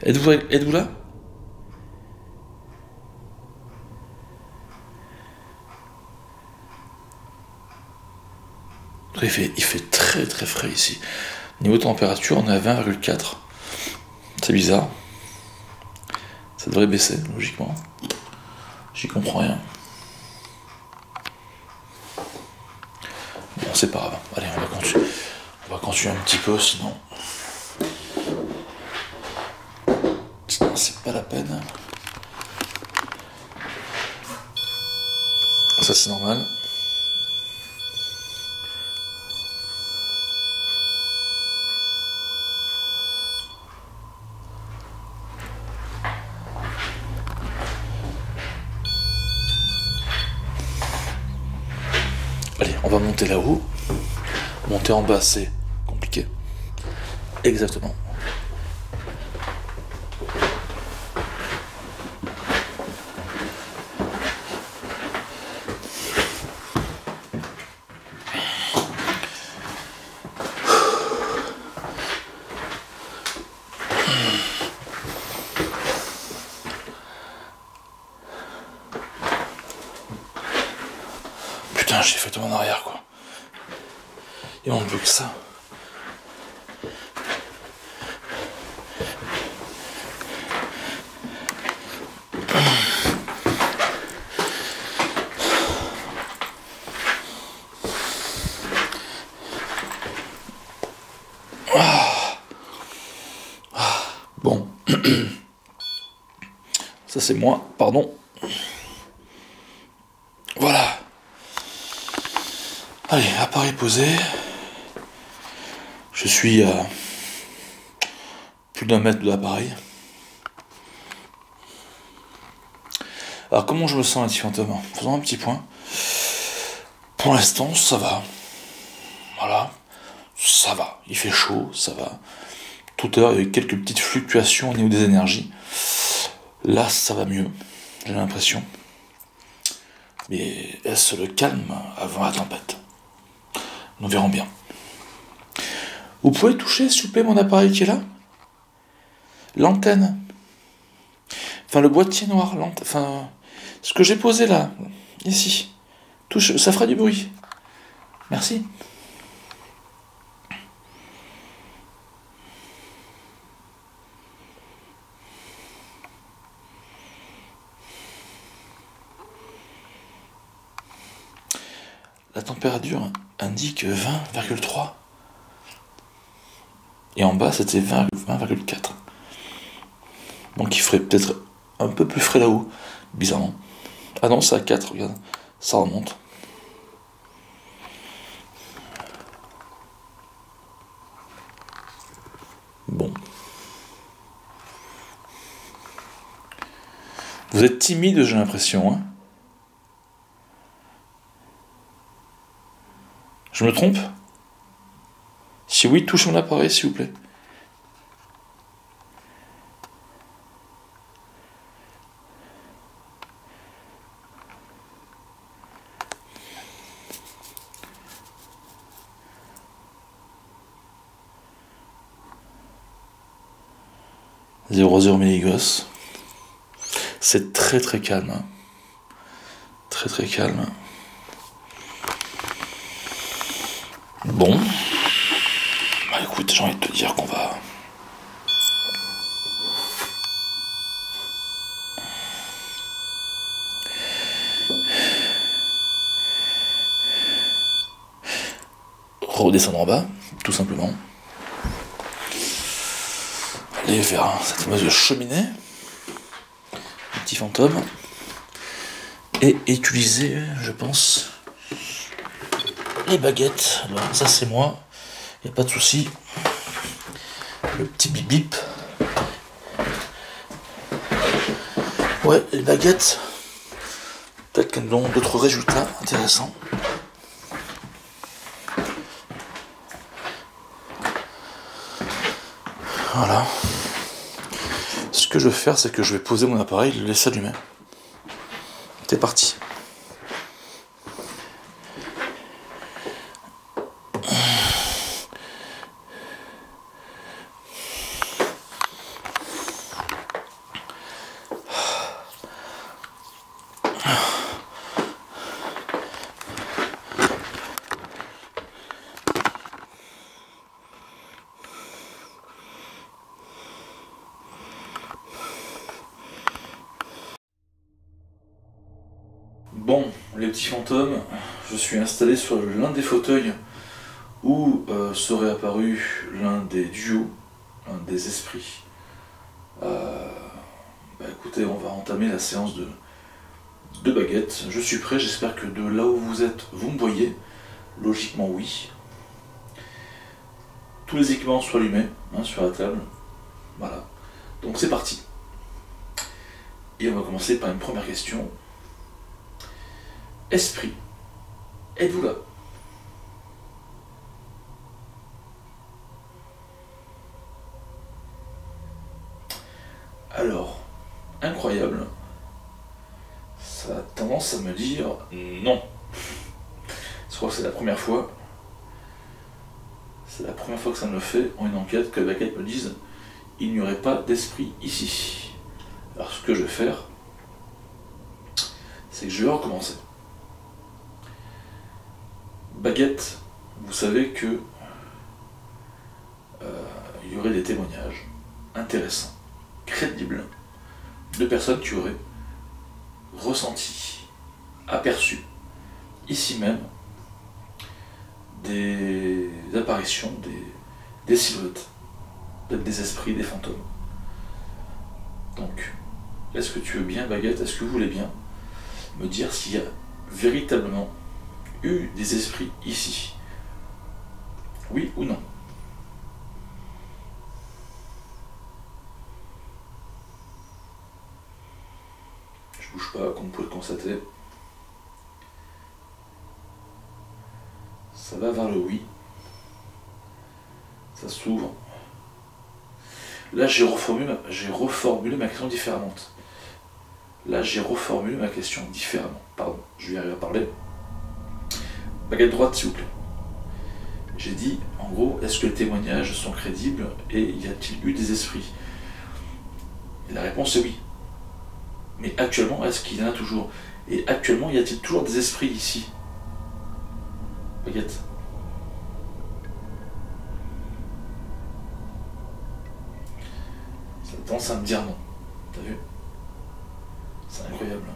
Êtes-vous là? Il fait très très frais ici. Niveau température, on est à 20,4. C'est bizarre. Ça devrait baisser, logiquement. J'y comprends rien. Bon, c'est pas grave. Allez, on va continuer. On va continuer un petit peu, sinon... Sinon, c'est pas la peine. Ça, c'est normal. Allez, on va monter là-haut. Monter en bas, c'est compliqué. Exactement. j'ai fait tout en arrière, quoi. Il manque plus que ça. Bon. Ça c'est moi, pardon. Voilà. Allez, appareil posé. Je suis à plus d'1 mètre de l'appareil. Alors comment je me sens Anti-Fantôme? Faisons un petit point. Pour l'instant, ça va. Voilà. Ça va. Il fait chaud, ça va. Tout à l'heure, il y a eu quelques petites fluctuations au niveau des énergies. Là, ça va mieux, j'ai l'impression. Mais est-ce le calme avant la tempête? Nous verrons bien. Vous pouvez toucher, s'il vous plaît, mon appareil qui est là? L'antenne. Enfin, le boîtier noir. Enfin, ce que j'ai posé là, ici. Touche, ça fera du bruit. Merci. La température indique 20,3. Et en bas, c'était 20,4. Donc il ferait peut-être un peu plus frais là-haut, bizarrement. Ah non, c'est à 4, regarde, ça remonte. Bon. Vous êtes timide, j'ai l'impression, hein? Je me trompe? Si oui, touche mon appareil, s'il vous plaît. « 0 milligauss. C'est très très calme. Hein. Très très calme. Bon. Bah écoute, j'ai envie de te dire qu'on va... redescendre en bas, tout simplement. Aller vers cette fameuse cheminée, Anti-Fantôme, et utiliser, je pense, les baguettes. Alors, ça c'est moi, il n'y a pas de souci. Le petit bip bip. Ouais, les baguettes, peut-être qu'elles ont d'autres résultats intéressants. Voilà. Ce que je vais faire, c'est que je vais poser mon appareil et le laisser allumer. C'est parti. Bon, les petits fantômes, je suis installé sur l'un des fauteuils où serait apparu l'un des duos, l'un des esprits. Bah écoutez, on va entamer la séance de baguettes. Je suis prêt, j'espère que de là où vous êtes, vous me voyez. Logiquement oui. Tous les équipements sont allumés hein, sur la table. Voilà. Donc c'est parti. Et on va commencer par une première question. Esprit, êtes-vous là? Alors, incroyable, ça a tendance à me dire non. Je crois que c'est la première fois. C'est la première fois que ça me le fait en une enquête que la baguette me dise il n'y aurait pas d'esprit ici. Alors ce que je vais faire, c'est que je vais recommencer. Baguette, vous savez que il y aurait des témoignages intéressants, crédibles, de personnes qui auraient ressenti, aperçu, ici même, des apparitions, des silhouettes, peut-être des esprits, des fantômes. Donc, est-ce que tu veux bien, Baguette, est-ce que vous voulez bien me dire s'il y a véritablement eu des esprits ici? Oui ou non? Je bouge pas, comme vous pouvez le constater. Ça va vers le oui. Ça s'ouvre. Là, j'ai reformulé ma question différemment. Pardon, je vais y arriver à parler. Baguette droite, s'il vous plaît. J'ai dit, en gros, est-ce que les témoignages sont crédibles et y a-t-il eu des esprits? Et la réponse est oui. Mais actuellement, est-ce qu'il y en a toujours? Et actuellement, y a-t-il toujours des esprits ici? Baguette. Ça a tendance à me dire non. T'as vu? C'est incroyable.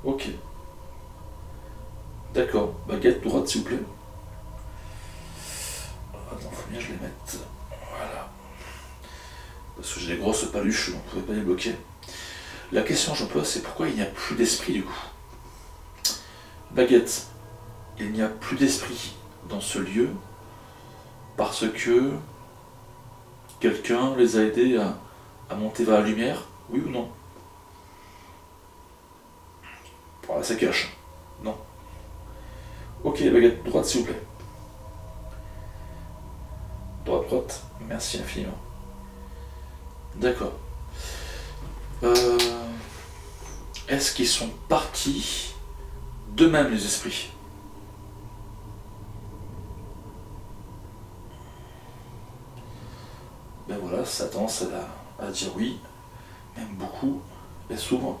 Ok. D'accord. Baguette droite, s'il vous plaît. Attends, faut bien que je les mette. Voilà. Parce que j'ai des grosses paluches, donc vous ne pouvez pas les bloquer. La question que je me pose, c'est pourquoi il n'y a plus d'esprit du coup? Baguette, il n'y a plus d'esprit dans ce lieu parce que quelqu'un les a aidés à monter vers la lumière, oui ou non? Voilà, ça cache. Non. Ok, Baguette, droite s'il vous plaît. Droite, droite, merci infiniment. D'accord. Est-ce qu'ils sont partis d'eux-mêmes les esprits? Ben voilà, ça a tendance à dire oui, même beaucoup, et souvent.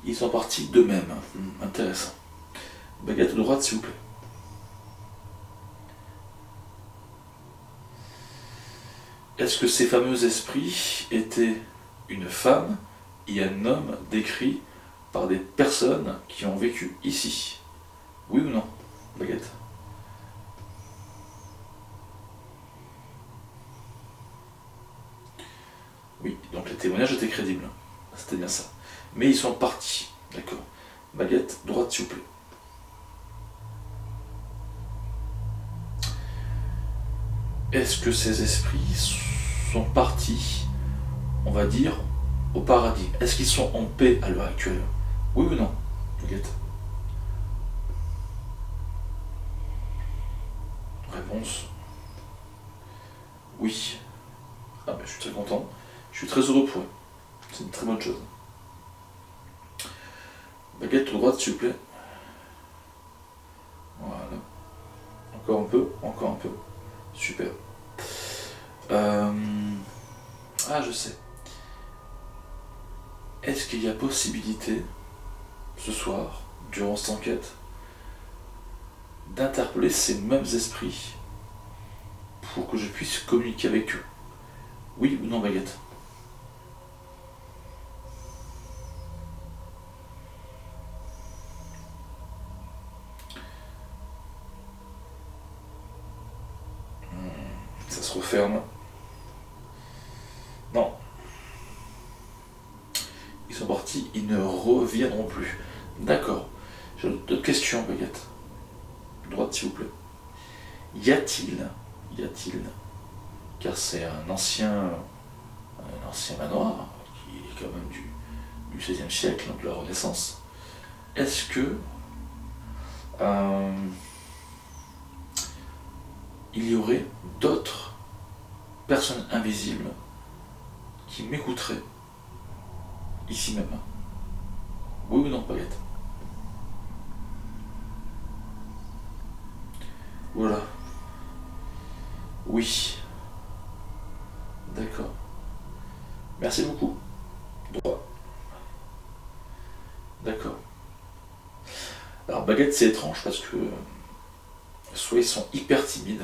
Ils sont partis d'eux-mêmes. Intéressant. Baguette droite, s'il vous plaît. Est-ce que ces fameux esprits étaient une femme et un homme décrits par des personnes qui ont vécu ici? Oui ou non, Baguette? Oui, donc les témoignages étaient crédibles. C'était bien ça. Mais ils sont partis. D'accord. Baguette, droite, s'il vous plaît. Est-ce que ces esprits sont partis, on va dire, au paradis? Est-ce qu'ils sont en paix à l'heure actuelle? Oui ou non, Baguette? Réponse. Oui. Ah ben je suis très content. Je suis très heureux pour eux. C'est une très bonne chose. Baguette tout droite, s'il vous plaît. Voilà. Encore un peu, encore un peu. Super. Ah, je sais. Est-ce qu'il y a possibilité, ce soir, durant cette enquête, d'interpeller ces mêmes esprits pour que je puisse communiquer avec eux? Oui ou non, Baguette? Ça se referme. Non. Ils sont partis, ils ne reviendront plus. D'accord. J'ai d'autres questions, Baguette. Droite, s'il vous plaît. Y a-t-il, car c'est un ancien manoir, qui est quand même du XVIe siècle, donc de la Renaissance, est-ce que il y aurait d'autres personnes invisibles qui m'écouteraient ici même? Oui ou non, Baguette? Voilà. Oui. D'accord. Merci beaucoup. Droit. D'accord. Alors Baguette c'est étrange parce que soit ils sont hyper timides,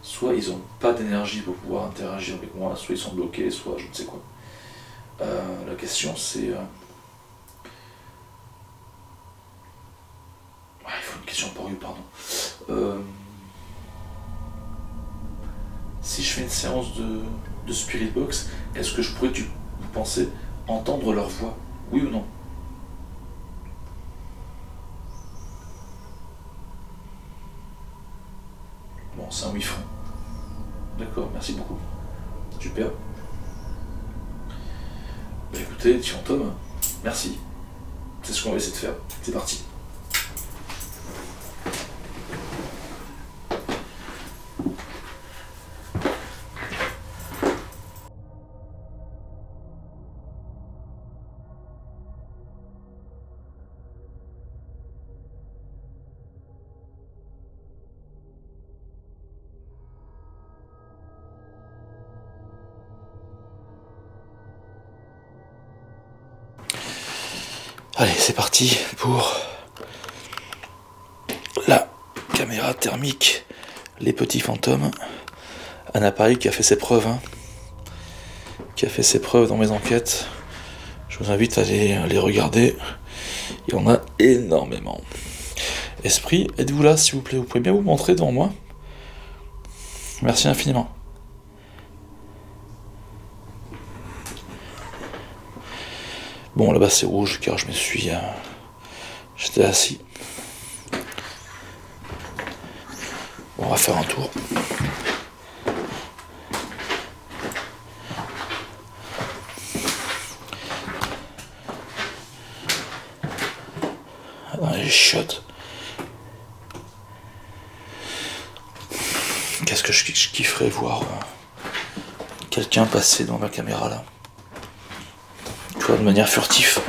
soit ils n'ont pas d'énergie pour pouvoir interagir avec moi, soit ils sont bloqués, soit je ne sais quoi. La question c'est... il faut une question pour lui, pardon. Si je fais une séance de Spirit Box, est-ce que je pourrais, vous pensez, entendre leur voix? Oui ou non? Bon, c'est un oui franc. D'accord, merci beaucoup. Super. Bah écoutez, petit fantôme, merci. C'est ce qu'on va essayer de faire. C'est parti. Allez, c'est parti pour la caméra thermique, les petits fantômes. Un appareil qui a fait ses preuves, qui a fait ses preuves dans mes enquêtes. Je vous invite à les regarder. Il y en a énormément. Esprit, êtes-vous là, s'il vous plaît? Vous pouvez bien vous montrer devant moi? Merci infiniment. Bon, là-bas c'est rouge car je me suis... j'étais assis. Bon, on va faire un tour. Dans les chiottes. Qu'est-ce que je kifferais voir quelqu'un passer dans ma caméra là. Tu vois, de manière furtive.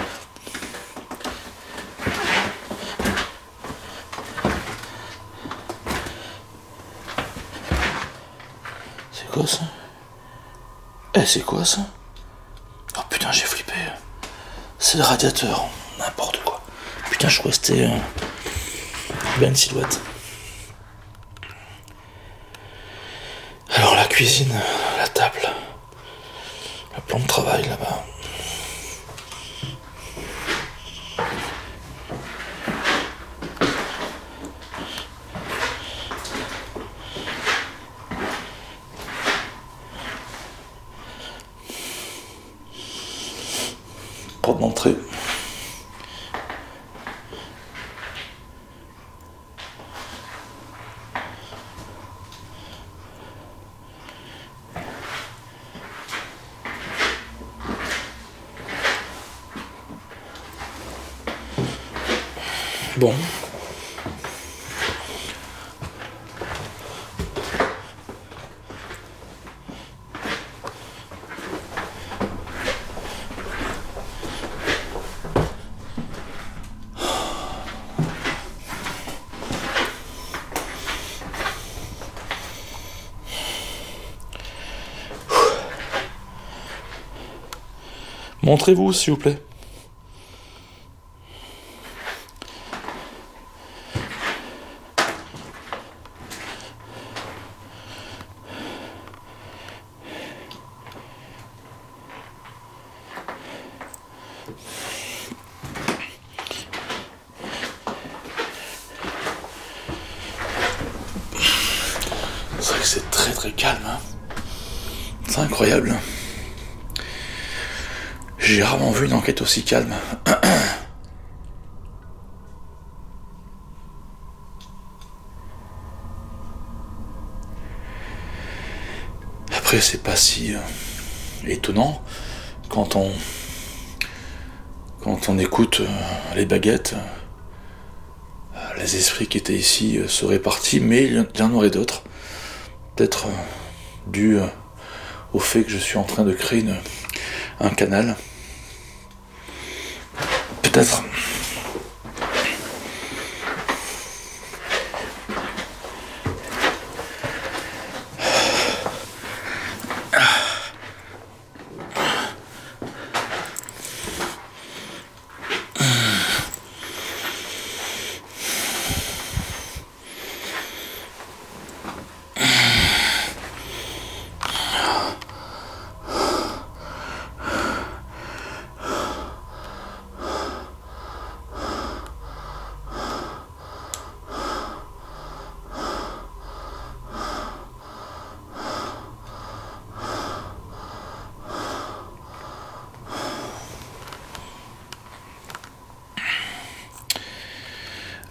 C'est quoi ça? C'est quoi ça? Oh putain, j'ai flippé. C'est le radiateur, n'importe quoi. Putain, je crois que c'était bien une silhouette. Alors la cuisine, la table, le plan de travail là-bas. Porte d'entrée. Bon. Montrez-vous, s'il vous plaît. C'est vrai que c'est très très calme. C'est incroyable. J'ai rarement vu une enquête aussi calme. Après, c'est pas si étonnant quand on écoute les baguettes. Les esprits qui étaient ici seraient partis, mais il y en aurait d'autres. Peut-être dû au fait que je suis en train de créer un canal. Peut-être.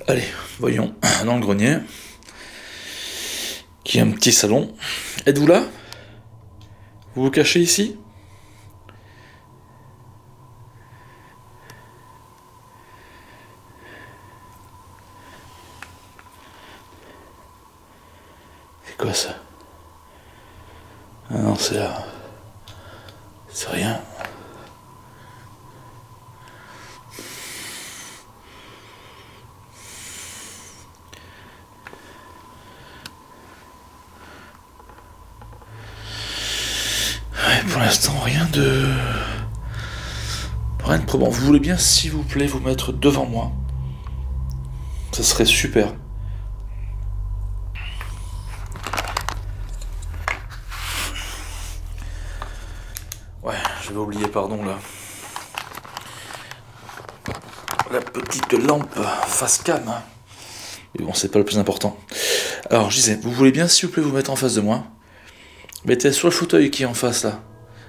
Allez, voyons, dans le grenier, qui est un petit salon. Êtes-vous là? Vous vous cachez ici? C'est quoi ça? Ah non, c'est là. C'est rien. Ouais, pour l'instant, rien de probant. Vous voulez bien, s'il vous plaît, vous mettre devant moi? Ça serait super. Ouais, j'avais oublié, pardon, là. La petite lampe face cam. Mais bon, c'est pas le plus important. Alors, je disais, vous voulez bien, s'il vous plaît, vous mettre en face de moi? Mettez sur le fauteuil qui est en face, là.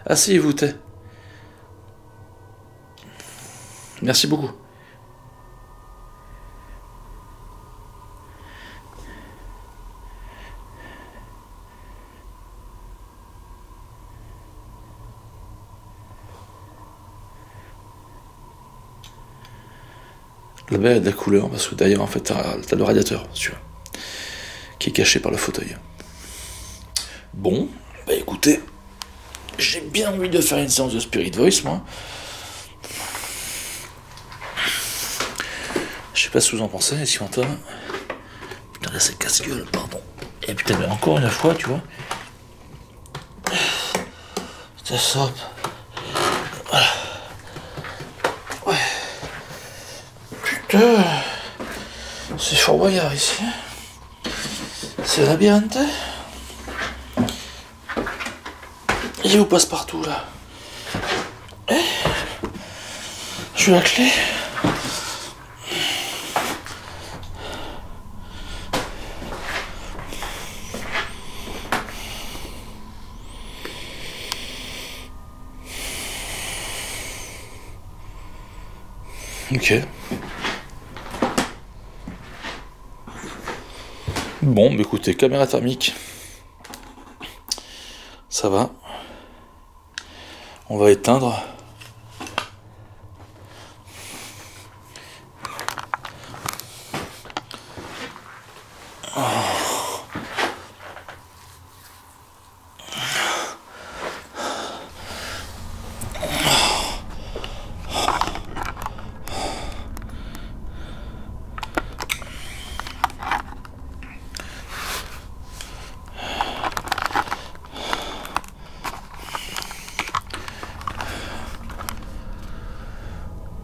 Asseyez-vous, t'es. Merci beaucoup. Là-bas, il y a de la couleur, parce que d'ailleurs, en fait, t'as le radiateur, si tu veux, qui est caché par le fauteuil. Bon, bah écoutez, j'ai bien envie de faire une séance de Spirit Voice, moi. Je sais pas ce que vous en pensez, si Antoine. Putain, là, c'est casse-gueule, pardon. Et putain, mais encore une fois, tu vois. Putain, ça. Voilà. Ouais. Putain. C'est Fort Boyard ici. C'est labyrinthe. Il vous passe partout là. J'ai la clé. Ok. Bon, bah écoutez, caméra thermique. Ça va. On va éteindre.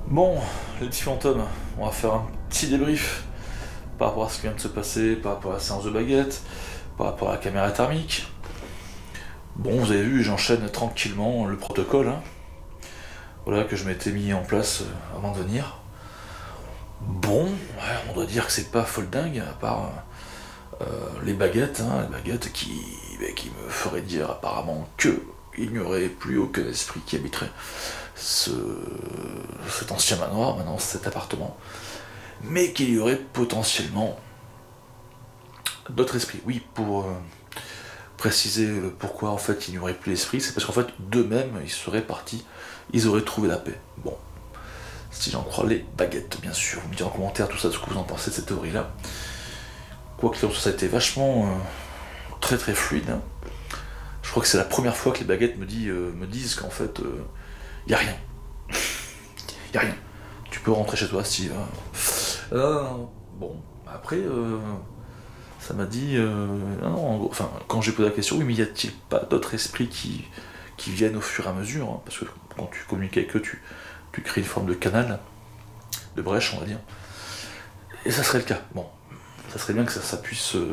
Bon, les petits fantômes, on va faire un petit débrief par rapport à ce qui vient de se passer, par rapport à la séance de baguette, par rapport à la caméra thermique. Bon, vous avez vu, j'enchaîne tranquillement le protocole, hein. Voilà, que je m'étais mis en place avant de venir. Bon, ouais, on doit dire que c'est pas folle dingue, à part les baguettes, hein, les baguettes qui me feraient dire apparemment qu'il n'y aurait plus aucun esprit qui habiterait cet ancien manoir, maintenant cet appartement, mais qu'il y aurait potentiellement d'autres esprits. Oui, pour préciser le pourquoi en fait il n'y aurait plus d'esprit, c'est parce qu'en fait d'eux-mêmes ils seraient partis, ils auraient trouvé la paix. Bon, si j'en crois les baguettes, bien sûr. Vous me dites en commentaire tout ça, ce que vous en pensez de cette théorie-là. Quoi qu'il en soit, ça a été vachement très très fluide, hein. Je crois que c'est la première fois que les baguettes me disent qu'en fait, y a rien. Y a rien. Tu peux rentrer chez toi, Steve. Bon, après, ça m'a dit... non, enfin, quand j'ai posé la question, oui, mais y a-t-il pas d'autres esprits qui viennent au fur et à mesure, hein, parce que quand tu communiques avec eux, tu crées une forme de canal, de brèche, on va dire. Et ça serait le cas. Bon, ça serait bien que ça puisse se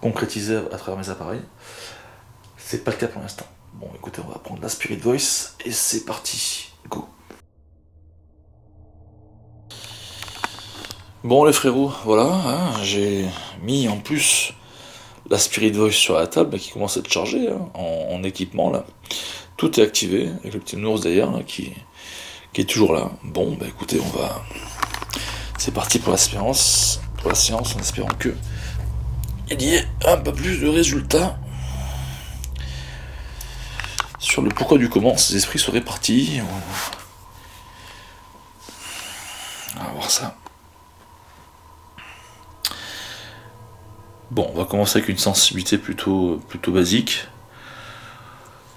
concrétiser à travers mes appareils. C'est pas le cas pour l'instant. Bon, écoutez, on va prendre la Spirit Voice, et c'est parti. Go. Bon les frérots, voilà, hein, j'ai mis en plus la Spirit Voice sur la table qui commence à être chargée, hein, en équipement là. Tout est activé, avec le petit nounours derrière là, qui est toujours là. Bon, bah écoutez, c'est parti pour l'expérience. pour la séance, en espérant que il y ait un peu plus de résultats sur le pourquoi du comment ces esprits seraient partis. On va voir ça. Bon, on va commencer avec une sensibilité plutôt basique.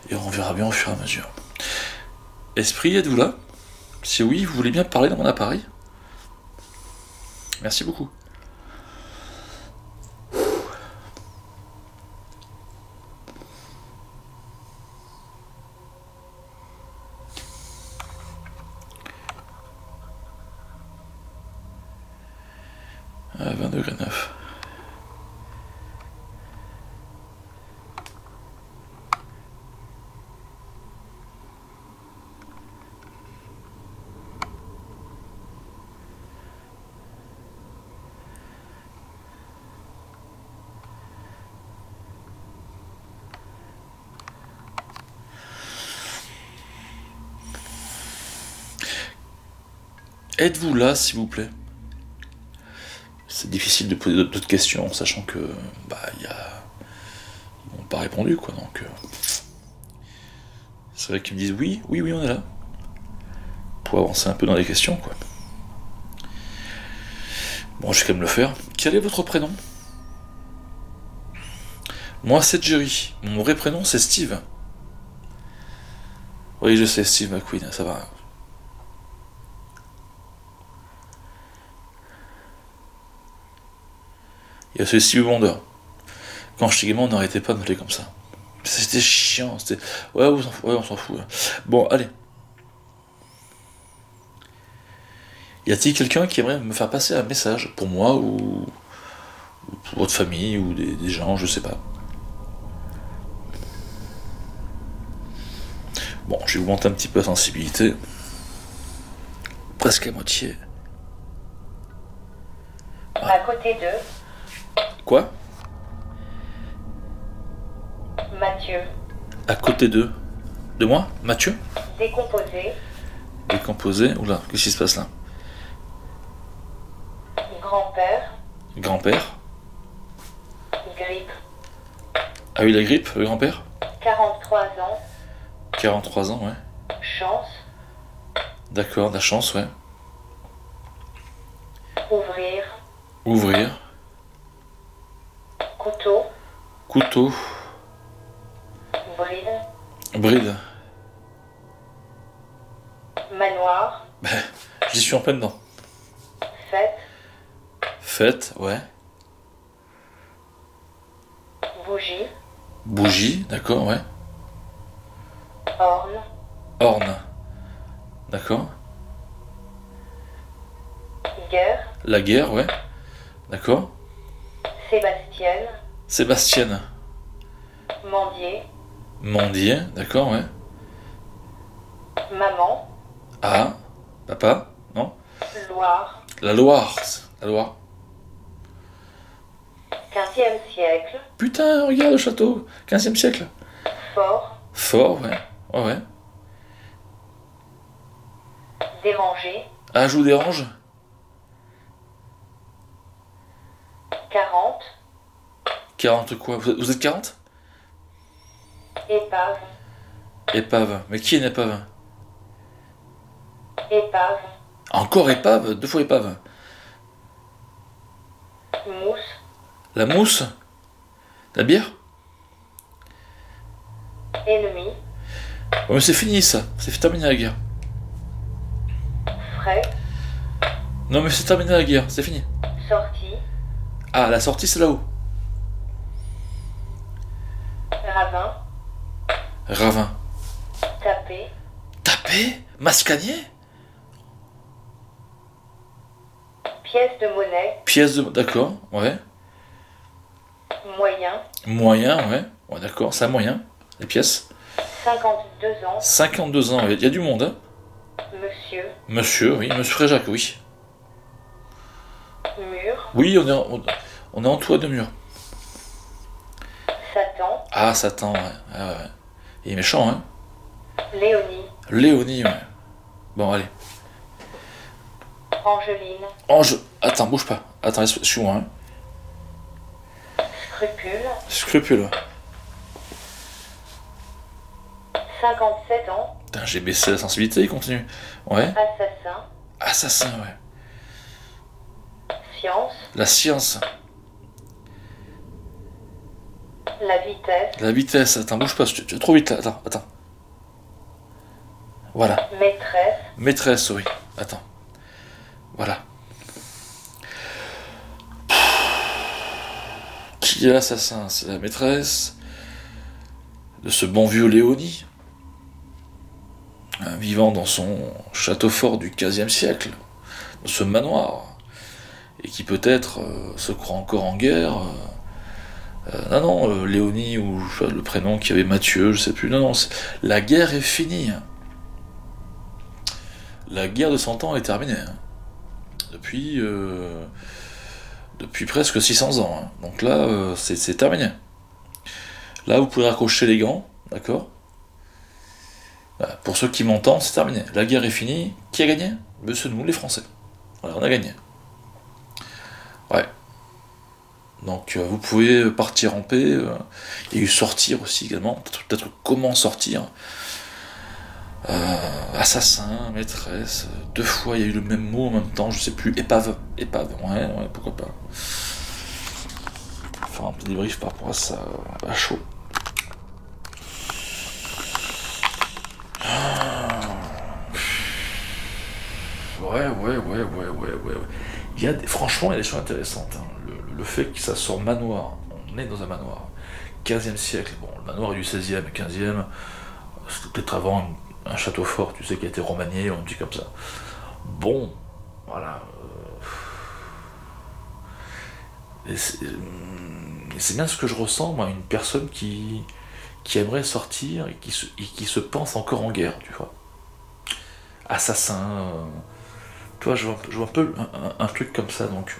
Et on verra bien au fur et à mesure. Esprit, êtes-vous là? Si oui, vous voulez bien parler dans mon appareil? Merci beaucoup. À 20°9. Êtes-vous là, s'il vous plaît? C'est difficile de poser d'autres questions, sachant que ils n'ont pas répondu, quoi. Donc, c'est vrai qu'ils me disent oui, on est là, pour avancer un peu dans les questions, quoi. Bon, je vais quand même le faire. Quel est votre prénom? Moi, c'est Jerry. Mon vrai prénom, c'est Steve. Oui, je sais, Steve McQueen, ça va. Il y a ce Steve Wonder. Quand j'étais gamin, on n'arrêtait pas de m'appeler comme ça. C'était chiant, c'était... Ouais, on s'en fout. Bon, allez. Y a-t-il quelqu'un qui aimerait me faire passer un message pour moi ou pour votre famille ou des gens, je sais pas. Bon, je vais vous monter un petit peu la sensibilité. Presque à moitié. À côté de... Quoi? Mathieu. À côté de moi? Mathieu? Décomposé. Décomposé? Oula, qu'est-ce qui se passe là? Grand-père. Grand-père? Grippe. Ah oui, la grippe, le grand-père? 43 ans. 43 ans, ouais. Chance. D'accord, la chance, ouais. Ouvrir. Ouvrir. Couteau. Couteau. Bride. Bride. Manoir. J'y suis en plein dedans. Fête. Fête, ouais. Bougie. Bougie, d'accord, ouais. Orne. Orne. D'accord. Guerre. La guerre, ouais. D'accord. Sébastienne. Sébastienne. Mendier. Mendier, d'accord, ouais. Maman. Ah, papa, non? Loire. La Loire. La Loire. 15e siècle. Putain, regarde le château. 15e siècle. Fort. Fort, ouais. Ouais, ouais. Déranger. Ah, je vous dérange? 40. 40 quoi? Vous êtes 40? Épave. Épave. Mais qui est une épave? Épave. Encore épave? 2 fois épave. Mousse. La mousse? La bière? Ennemi. Oh, mais c'est fini ça. C'est terminé la guerre. Frais. Non mais c'est terminé la guerre. C'est fini. Sortie. Ah, la sortie c'est là-haut. Ravin. Ravin. Taper. Taper? Mascagner? Pièce de monnaie. Pièce de... D'accord, ouais. Moyen. Moyen, ouais. Ouais, d'accord, c'est un moyen. Les pièces. 52 ans. 52 ans, il y a du monde, hein. Monsieur. Monsieur, oui. Monsieur Fréjac, oui. Mur. Oui, on est en toit de mur. Satan. Ah, Satan, ouais. Ah, ouais. Il est méchant, hein. Léonie. Léonie, ouais. Bon, allez. Angeline. Attends, bouge pas. Attends, suis-moi. Hein. Scrupule. Scrupule. 57 ans. Putain, j'ai baissé la sensibilité, il continue. Ouais. Assassin. Assassin, ouais. Science. La science. La vitesse. La vitesse. Attends, bouge pas, tu vas trop vite là. Attends. Voilà. Maîtresse. Maîtresse, oui. Attends. Voilà. Qui est l'assassin? C'est la maîtresse de ce bon vieux Léonie, vivant dans son château fort du XVe siècle, dans ce manoir, et qui peut-être se croit encore en guerre. Non, Léonie, ou le prénom qu'il y avait Mathieu, je sais plus. Non, la guerre est finie. La guerre de 100 ans est terminée. Depuis presque 600 ans. Hein. Donc là, c'est terminé. Là, vous pouvez raccrocher les gants, d'accord? Pour ceux qui m'entendent, c'est terminé. La guerre est finie. Qui a gagné? C'est nous, les Français. Voilà, on a gagné. Ouais. Donc vous pouvez partir en paix et sortir aussi également. Peut-être comment sortir. Assassin, maîtresse, 2 fois il y a eu le même mot en même temps, je sais plus, épave, ouais, pourquoi pas. Faire un petit débrief par rapport à ça, à chaud. Ouais. Franchement, il y a des choses intéressantes. Hein. Le fait que ça sort manoir, on est dans un manoir, 15e siècle, bon, le manoir est du 16e, 15e, c'était peut-être avant un château fort, tu sais, qui a été remanié, on dit comme ça. Bon, voilà. Et c'est bien ce que je ressens, moi, une personne qui aimerait sortir et qui se pense encore en guerre, tu vois. Assassin. Tu vois, je vois un peu un truc comme ça, donc.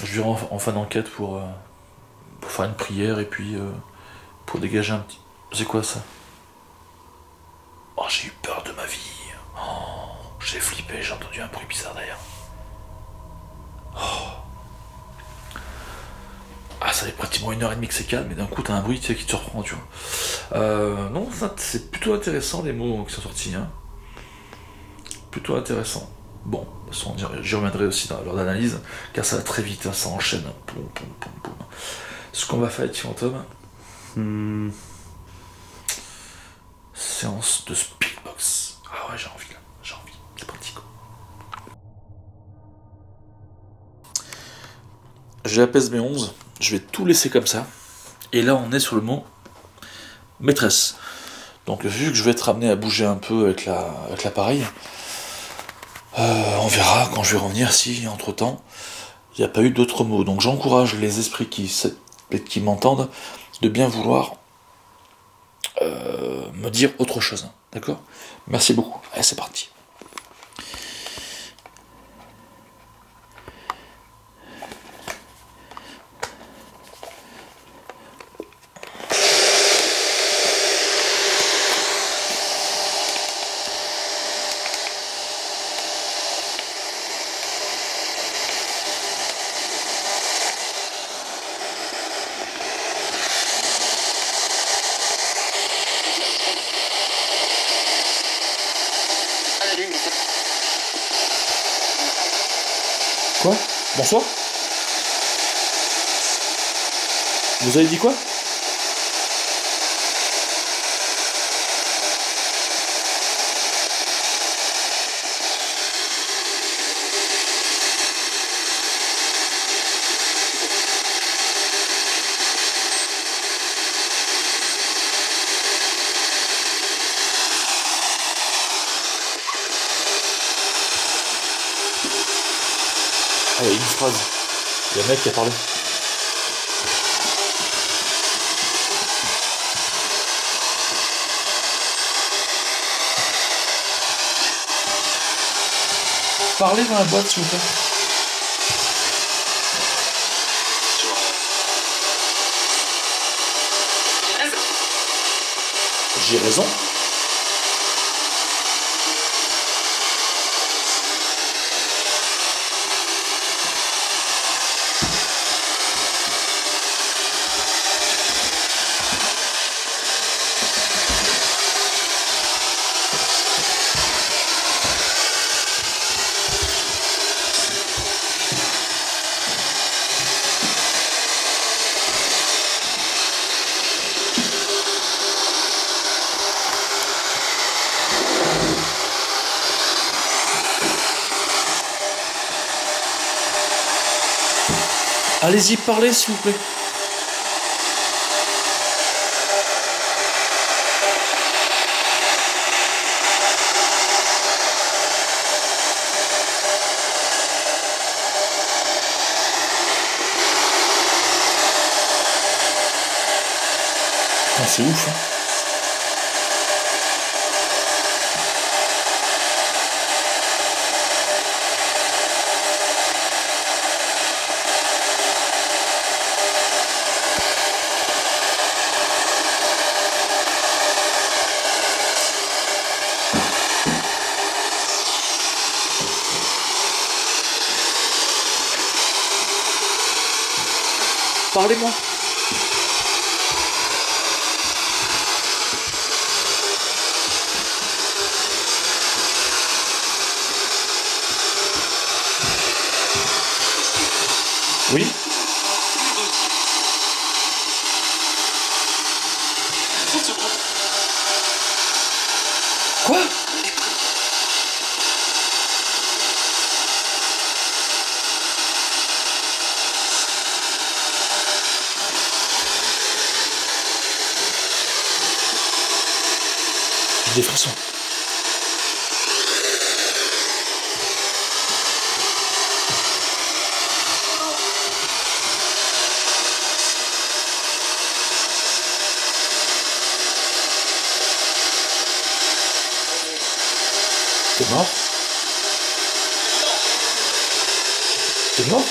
Je vais en fin d'enquête pour faire une prière et puis pour dégager un petit. C'est quoi ça? Oh, j'ai eu peur de ma vie. Oh, j'ai flippé, j'ai entendu un bruit bizarre d'ailleurs. Oh. Ah, ça fait pratiquement 1h30 que c'est calme, mais d'un coup t'as un bruit, tu sais, qui te surprend, tu vois. Non, ça, c'est plutôt intéressant les mots qui sont sortis, hein. Plutôt intéressant. Bon, de toute façon, j'y reviendrai aussi dans l'heure d'analyse, car ça va très vite, hein, ça enchaîne. Poum. Ce qu'on va faire avec Fantôme. Séance de Speedbox. Ah ouais, j'ai envie là, c'est parti quoi. J'ai la PSB 11, je vais tout laisser comme ça. Et là on est sur le mot maîtresse. Donc vu que je vais être amené à bouger un peu avec l'appareil, on verra quand je vais revenir si entre temps il n'y a pas eu d'autres mots. Donc j'encourage les esprits qui m'entendent de bien vouloir me dire autre chose, d'accord? Merci beaucoup, allez c'est parti. Quoi? Bonsoir? Vous avez dit quoi? Ah, il y a une phrase. Il y a un mec qui a parlé. Parlez dans la boîte, s'il vous plaît. J'ai raison. Allez-y, parlez s'il vous plaît. Putain, c'est ouf, hein. Parlez-moi. Oui. Quoi? J'ai des frissons. T'es mort? T'es mort?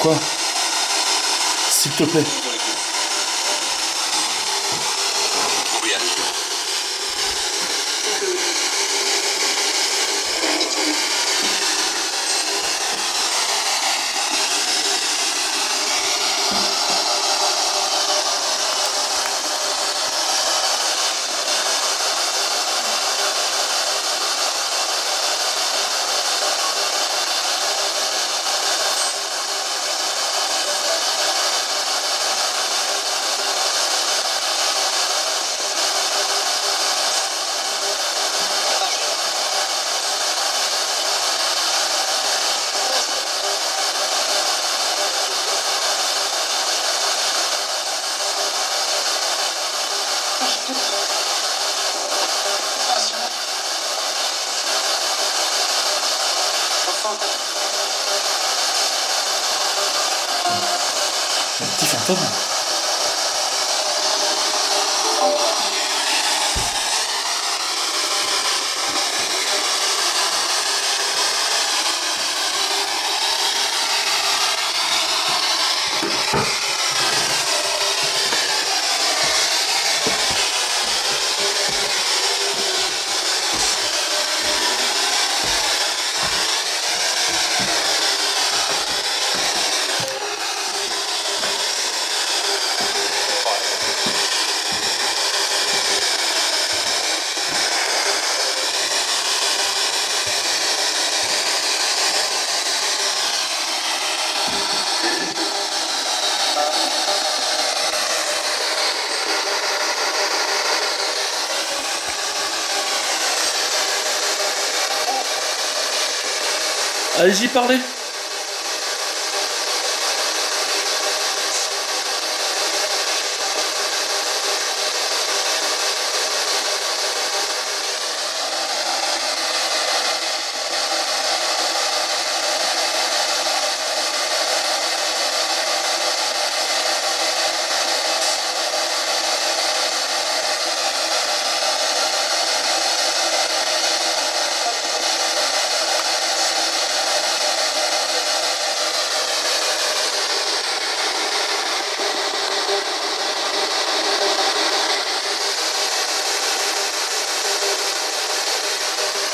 Quoi? S'il te plaît. Un petit fantôme. Allez-y, parlez.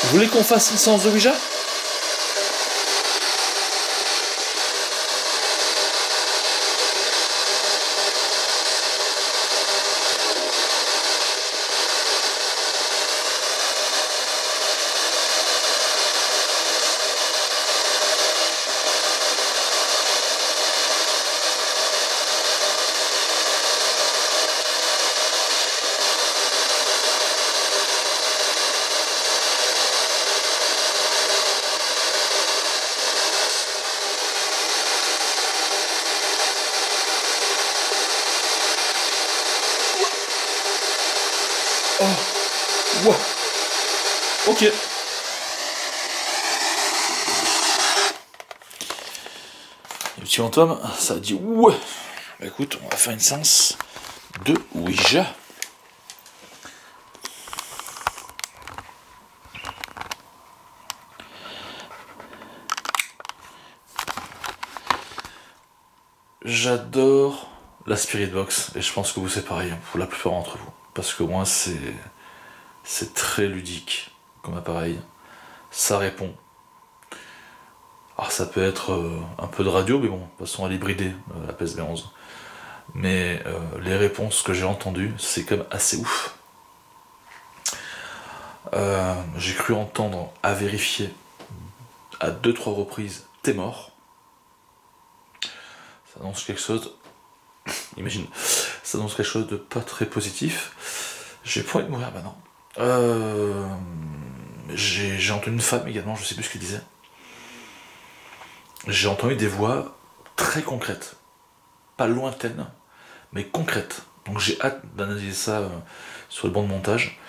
Vous voulez qu'on fasse une séance de Ouija? Oh. Wow. Ok. Le petit fantôme, ça a dit ouais. Bah écoute, on va faire une séance de Ouija. J'adore la Spirit Box et je pense que vous c'est pareil pour la plupart d'entre vous. Parce que moi c'est très ludique comme appareil. Ça répond. Alors ça peut être un peu de radio, mais bon, de toute façon elle est bridée, la PSB11. Mais les réponses que j'ai entendues, c'est quand même assez ouf. J'ai cru entendre à vérifier à 2-3 reprises, t'es mort. Ça annonce quelque chose, imagine, ça annonce quelque chose de pas très positif. J'ai pas envie de mourir maintenant. J'ai entendu une femme également, je sais plus ce qu'elle disait. J'ai entendu des voix très concrètes, pas lointaines, mais concrètes. Donc j'ai hâte d'analyser ça sur le banc de montage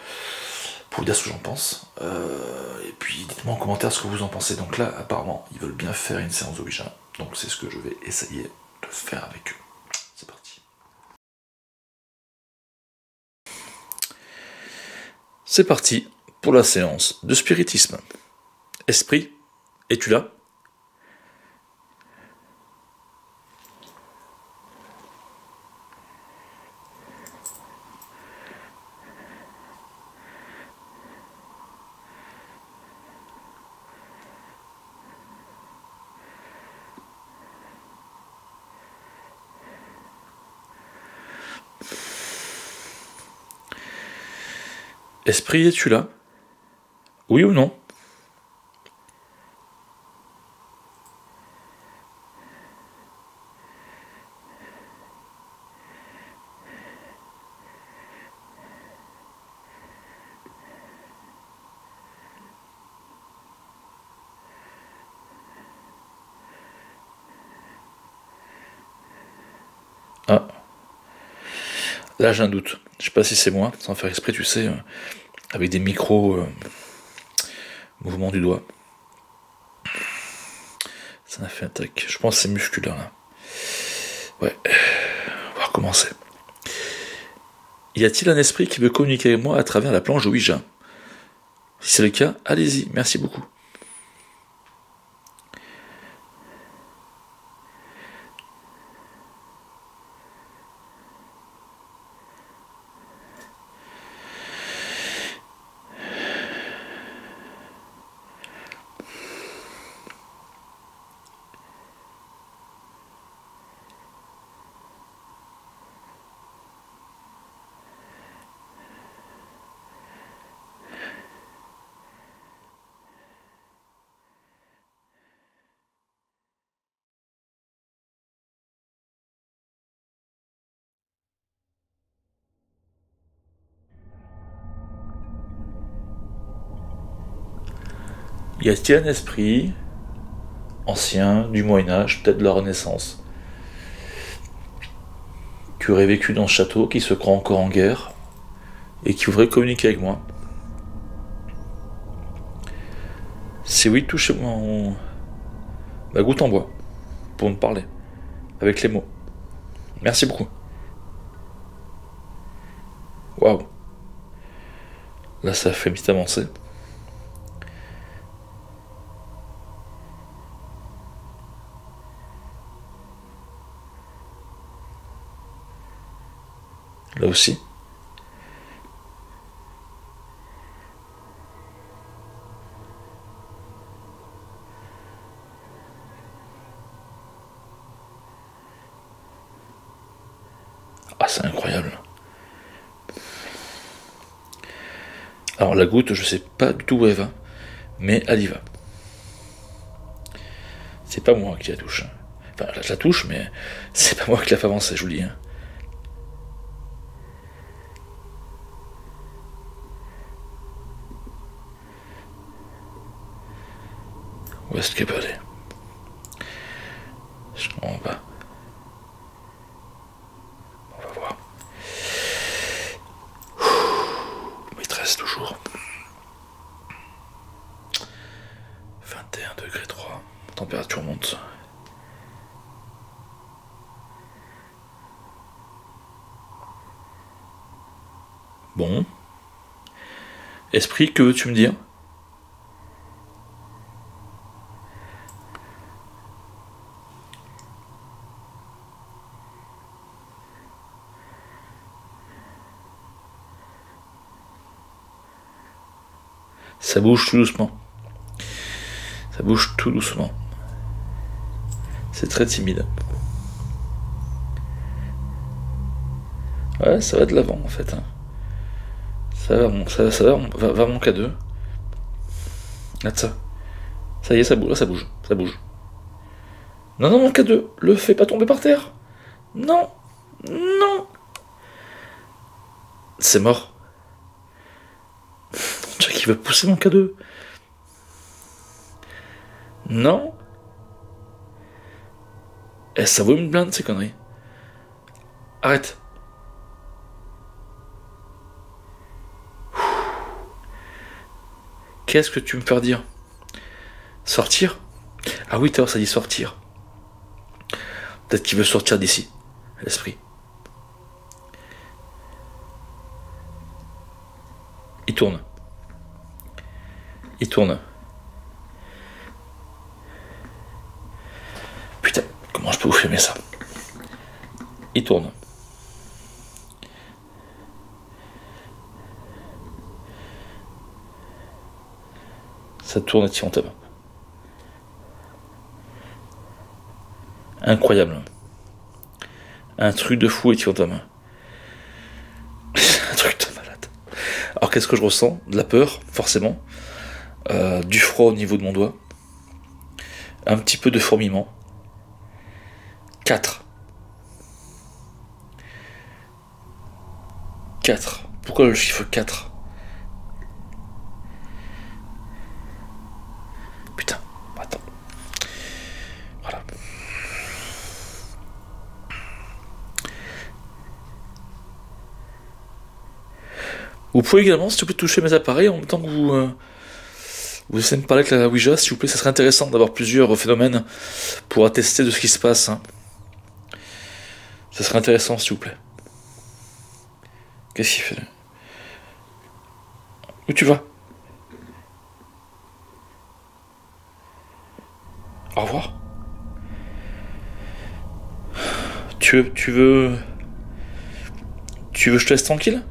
pour vous dire ce que j'en pense. Et puis dites-moi en commentaire ce que vous en pensez. Donc là, apparemment, ils veulent bien faire une séance de Ouija. Donc c'est ce que je vais essayer de faire avec eux. C'est parti. C'est parti pour la séance de spiritisme. Esprit, es-tu là ? Esprit, es-tu là ? Oui ou non ? Ah. Là j'ai un doute. Je sais pas si c'est moi, sans faire exprès, tu sais, avec des micros, mouvement du doigt. Ça m'a fait un tac. Je pense que c'est musculaire là. Ouais. On va recommencer. Y a-t-il un esprit qui veut communiquer avec moi à travers la planche de Ouija ? Si c'est le cas, allez-y, merci beaucoup. Y a-t-il un esprit ancien, du Moyen-Âge, peut-être de la Renaissance, qui aurait vécu dans ce château, qui se croit encore en guerre, et qui voudrait communiquer avec moi ? Si oui, touchez-moi ma goutte en bois, pour me parler, avec les mots. Merci beaucoup. Waouh. Là, ça fait vite avancer. Là aussi. Ah, c'est incroyable. Alors la goutte, je sais pas du tout où elle va, mais elle y va. C'est pas moi qui la touche. Enfin, je la touche, mais c'est pas moi qui la fait avancer, je vous le dis. Où est-ce qu'elle peut aller ? Je comprends pas. On va voir. Bon. Esprit, que veux-tu me dire? Ça bouge tout doucement. Ça bouge tout doucement. C'est très timide. Ouais, ça va de l'avant en fait. Hein. Ça va, va mon K2. Regarde ça. Ça y est, ça bouge, là, ça bouge, ça bouge. Non, non, mon K2, le fais pas tomber par terre. Non, non. C'est mort. Tu vois qu'il va pousser mon K2. Non. Eh, ça vaut une blinde ces conneries. Arrête. Qu'est-ce que tu me fais dire? Sortir? Ah oui, ça dit sortir. Peut-être qu'il veut sortir d'ici, l'esprit. Il tourne. Il tourne. Putain, comment je peux vous filmer ça? Il tourne. Ça tourne et tire en ta main. Incroyable. Un truc de fou et tire en ta main. Un truc de malade. Alors qu'est-ce que je ressens? De la peur, forcément. Du froid au niveau de mon doigt. Un petit peu de fourmillement. 4. 4. Pourquoi le chiffre 4? Putain, attends. Voilà. Vous pouvez également, s'il vous plaît, toucher mes appareils en même temps que vous essayez de me parler avec la Ouija, s'il vous plaît. Ça serait intéressant d'avoir plusieurs phénomènes pour attester de ce qui se passe. Hein. Ça serait intéressant, s'il vous plaît. Qu'est-ce qu'il fait là? Où tu vas? Au revoir. Tu veux que je te laisse tranquille?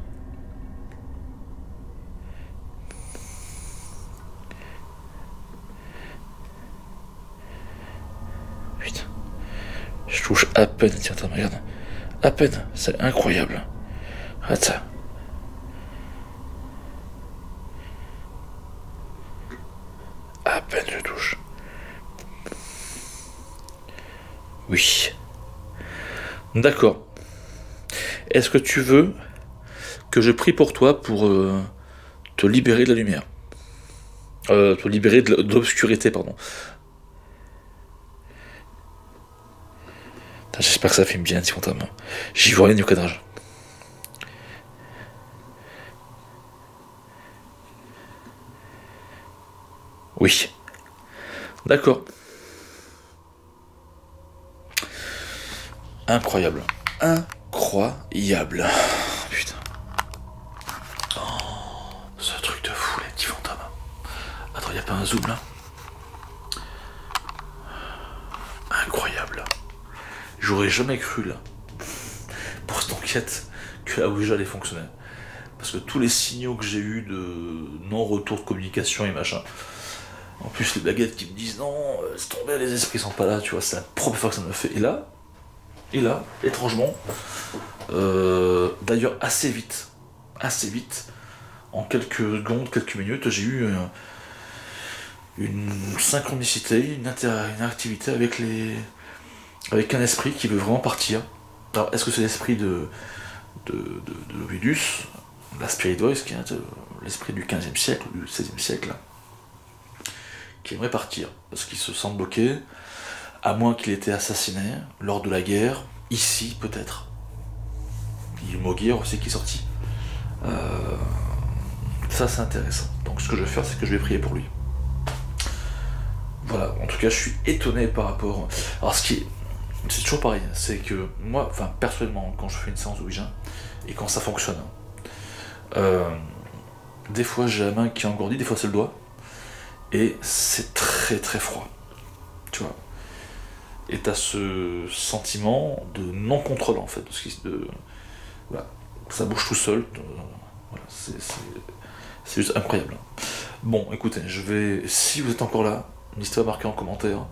Putain. Je touche à peine, tiens, regarde. À peine, c'est incroyable. Regarde ça. À peine je touche. Oui. D'accord. Est-ce que tu veux que je prie pour toi pour te libérer de la lumière? Te libérer de l'obscurité, pardon. J'espère que ça filme bien, si on t'aime. J'y vois rien du cadrage. Oui. D'accord. Incroyable. Incroyable. Putain. Oh, ce truc de fou, les petits fantômes. Attends, y'a pas un zoom là? Incroyable. J'aurais jamais cru là, pour cette enquête, que la Ouija allait fonctionner. Parce que tous les signaux que j'ai eu de non-retour de communication et machin, en plus les baguettes qui me disent non, c'est tombé, les esprits sont pas là, tu vois, c'est la première fois que ça me fait. Et là, étrangement, d'ailleurs assez vite, en quelques secondes, quelques minutes, j'ai eu une synchronicité, une interactivité avec un esprit qui veut vraiment partir. Alors, est-ce que c'est l'esprit de l'Ovidus, la Spirit Voice, qui est l'esprit du 15e siècle ou du 16e siècle, qui aimerait partir, parce qu'il se sent bloqué, à moins qu'il ait été assassiné lors de la guerre, ici peut-être. Il y a le mot guerre aussi qui est sorti. Ça c'est intéressant. Donc ce que je vais faire, c'est que je vais prier pour lui. Voilà, en tout cas je suis étonné par rapport... Alors c'est toujours pareil, c'est que moi, enfin personnellement, quand je fais une séance de Ouija, et quand ça fonctionne, Des fois j'ai la main qui engourdit, des fois c'est le doigt. Et c'est très très froid. Tu vois. Et t'as ce sentiment de non-contrôle en fait. Voilà. Ça bouge tout seul. Voilà. C'est juste incroyable. Bon, écoutez, si vous êtes encore là, n'hésitez pas à marquer en commentaire.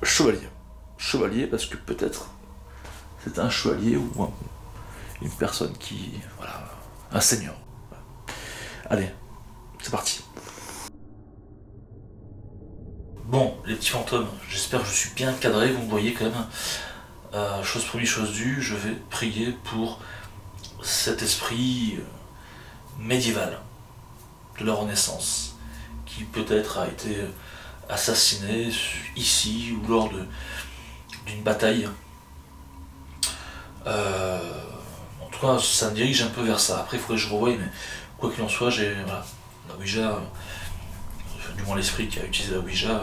Chevalier. Chevalier parce que peut-être c'est un chevalier ou une personne qui... Voilà, un seigneur. Voilà. Allez, c'est parti. Bon, les petits fantômes, j'espère que je suis bien cadré, vous me voyez quand même. Chose promise, chose due, je vais prier pour cet esprit médiéval de la Renaissance, qui peut-être a été assassiné ici ou lors d'une bataille. En tout cas, ça me dirige un peu vers ça. Après, il faudrait que je revoie, mais quoi qu'il en soit, voilà, la Ouija, du moins l'esprit qui a utilisé la Ouija,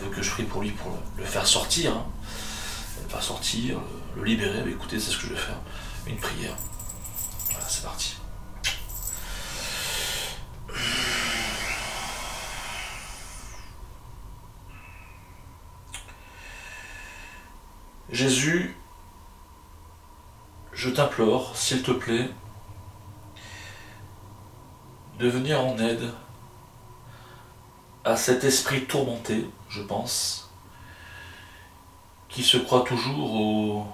veut que je prie pour lui pour le faire sortir. Hein. Le faire sortir, le libérer. Mais écoutez, c'est ce que je vais faire. Une prière. Voilà, c'est parti. Jésus, je t'implore, s'il te plaît, de venir en aide à cet esprit tourmenté, je pense, qui se croit toujours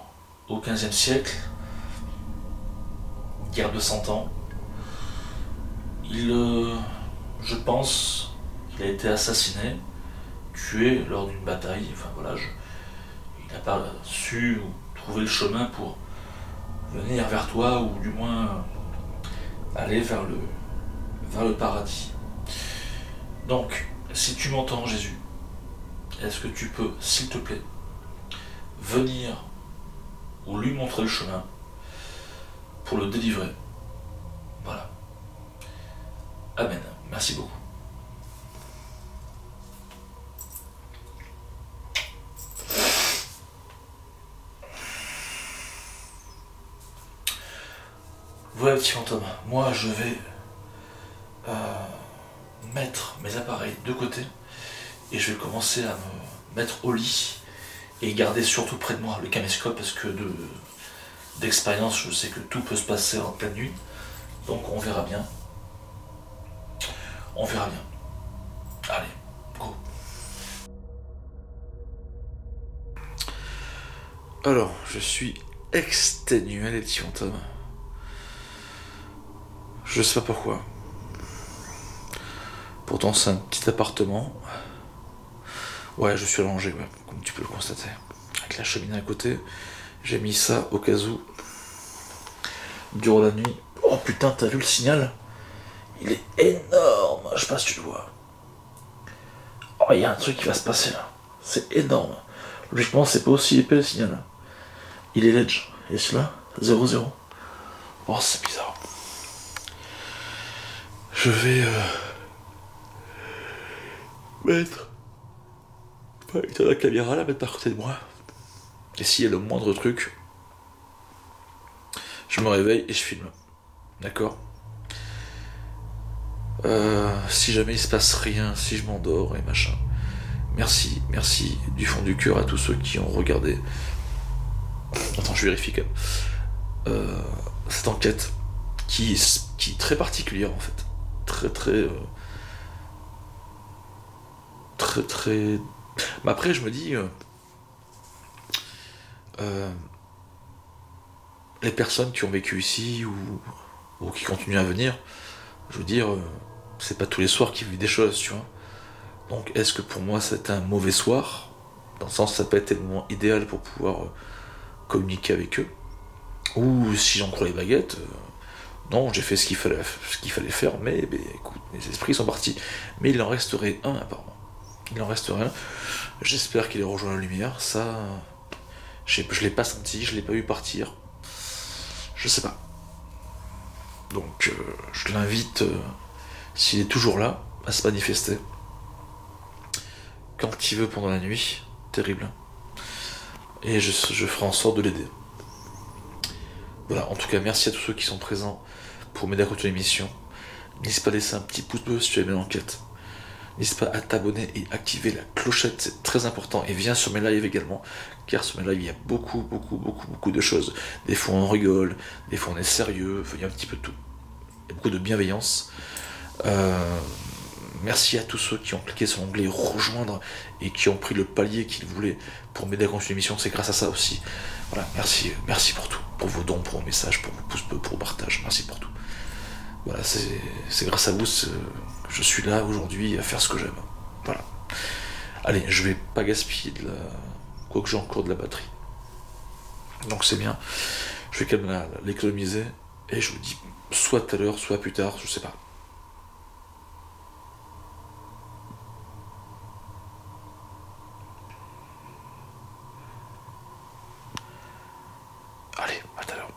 au XVe siècle, guerre de 100 ans. Je pense qu'il a été assassiné, tué lors d'une bataille, enfin voilà, il n'a pas su trouver le chemin pour venir vers toi, ou du moins aller vers le paradis. Donc, si tu m'entends, Jésus, est-ce que tu peux, s'il te plaît, venir ou lui montrer le chemin pour le délivrer? Voilà. Amen. Merci beaucoup. Voilà, petit fantôme. Moi, je vais mettre mes appareils de côté et je vais commencer à me mettre au lit et garder surtout près de moi le caméscope, parce que d'expérience, je sais que tout peut se passer en pleine nuit. Donc on verra bien. On verra bien. Allez, go. Alors, je suis exténué, les petits fantômes. Je sais pas pourquoi. Pourtant, c'est un petit appartement. Ouais, je suis allongé, ouais, comme tu peux le constater. Avec la cheminée à côté. J'ai mis ça au cas où. Durant la nuit. Oh putain, t'as vu le signal? Il est énorme. Je sais pas si tu le vois. Oh, il y a un truc qui va se passer là. C'est énorme. Logiquement, c'est pas aussi épais le signal. Il est ledge. Et celui-là, 0-0. Oh, c'est bizarre. Je vais mettre la caméra là, mettre à côté de moi. Et s'il y a le moindre truc, je me réveille et je filme. D'accord? Si jamais il se passe rien, si je m'endors et machin. Merci du fond du cœur à tous ceux qui ont regardé. Attends, je vérifie quand même. Cette enquête qui est très particulière en fait. Très. Mais après, je me dis, les personnes qui ont vécu ici ou qui continuent à venir, je veux dire, c'est pas tous les soirs qu'ils vivent des choses, tu vois. Donc, est-ce que pour moi, c'était un mauvais soir? Dans le sens, ça peut être le moment idéal pour pouvoir communiquer avec eux. Ou si j'en crois les baguettes, non, j'ai fait ce qu'il fallait faire, mais écoute, mes esprits sont partis. Mais il en resterait un, apparemment. Il en resterait un. J'espère qu'il ait rejoint la lumière. Ça, je l'ai pas senti, je l'ai pas vu partir. Je sais pas. Donc, je l'invite, s'il est toujours là, à se manifester. Quand il veut pendant la nuit. Terrible. Et je ferai en sorte de l'aider. Voilà, en tout cas, merci à tous ceux qui sont présents pour m'aider à continuer l'émission. N'hésite pas à laisser un petit pouce bleu si tu as aimé l'enquête. N'hésite pas à t'abonner et activer la clochette, c'est très important. Et viens sur mes lives également, car sur mes lives, il y a beaucoup de choses. Des fois on rigole, des fois on est sérieux, il y a un petit peu de tout. Il y a beaucoup de bienveillance. Merci à tous ceux qui ont cliqué sur l'onglet rejoindre et qui ont pris le palier qu'ils voulaient pour m'aider à continuer l'émission. C'est grâce à ça aussi. Voilà, merci pour tout, pour vos dons, pour vos messages, pour vos pouces bleus, pour vos partages. Merci pour tout. Voilà, c'est grâce à vous que je suis là aujourd'hui à faire ce que j'aime. Voilà. Allez, je vais pas gaspiller quoique j'ai encore de la batterie. Donc c'est bien. Je vais quand même l'économiser et je vous dis soit tout à l'heure, soit plus tard, je sais pas. Allez, à tout à l'heure.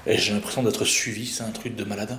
Et j'ai l'impression d'être suivi, c'est un truc de malade.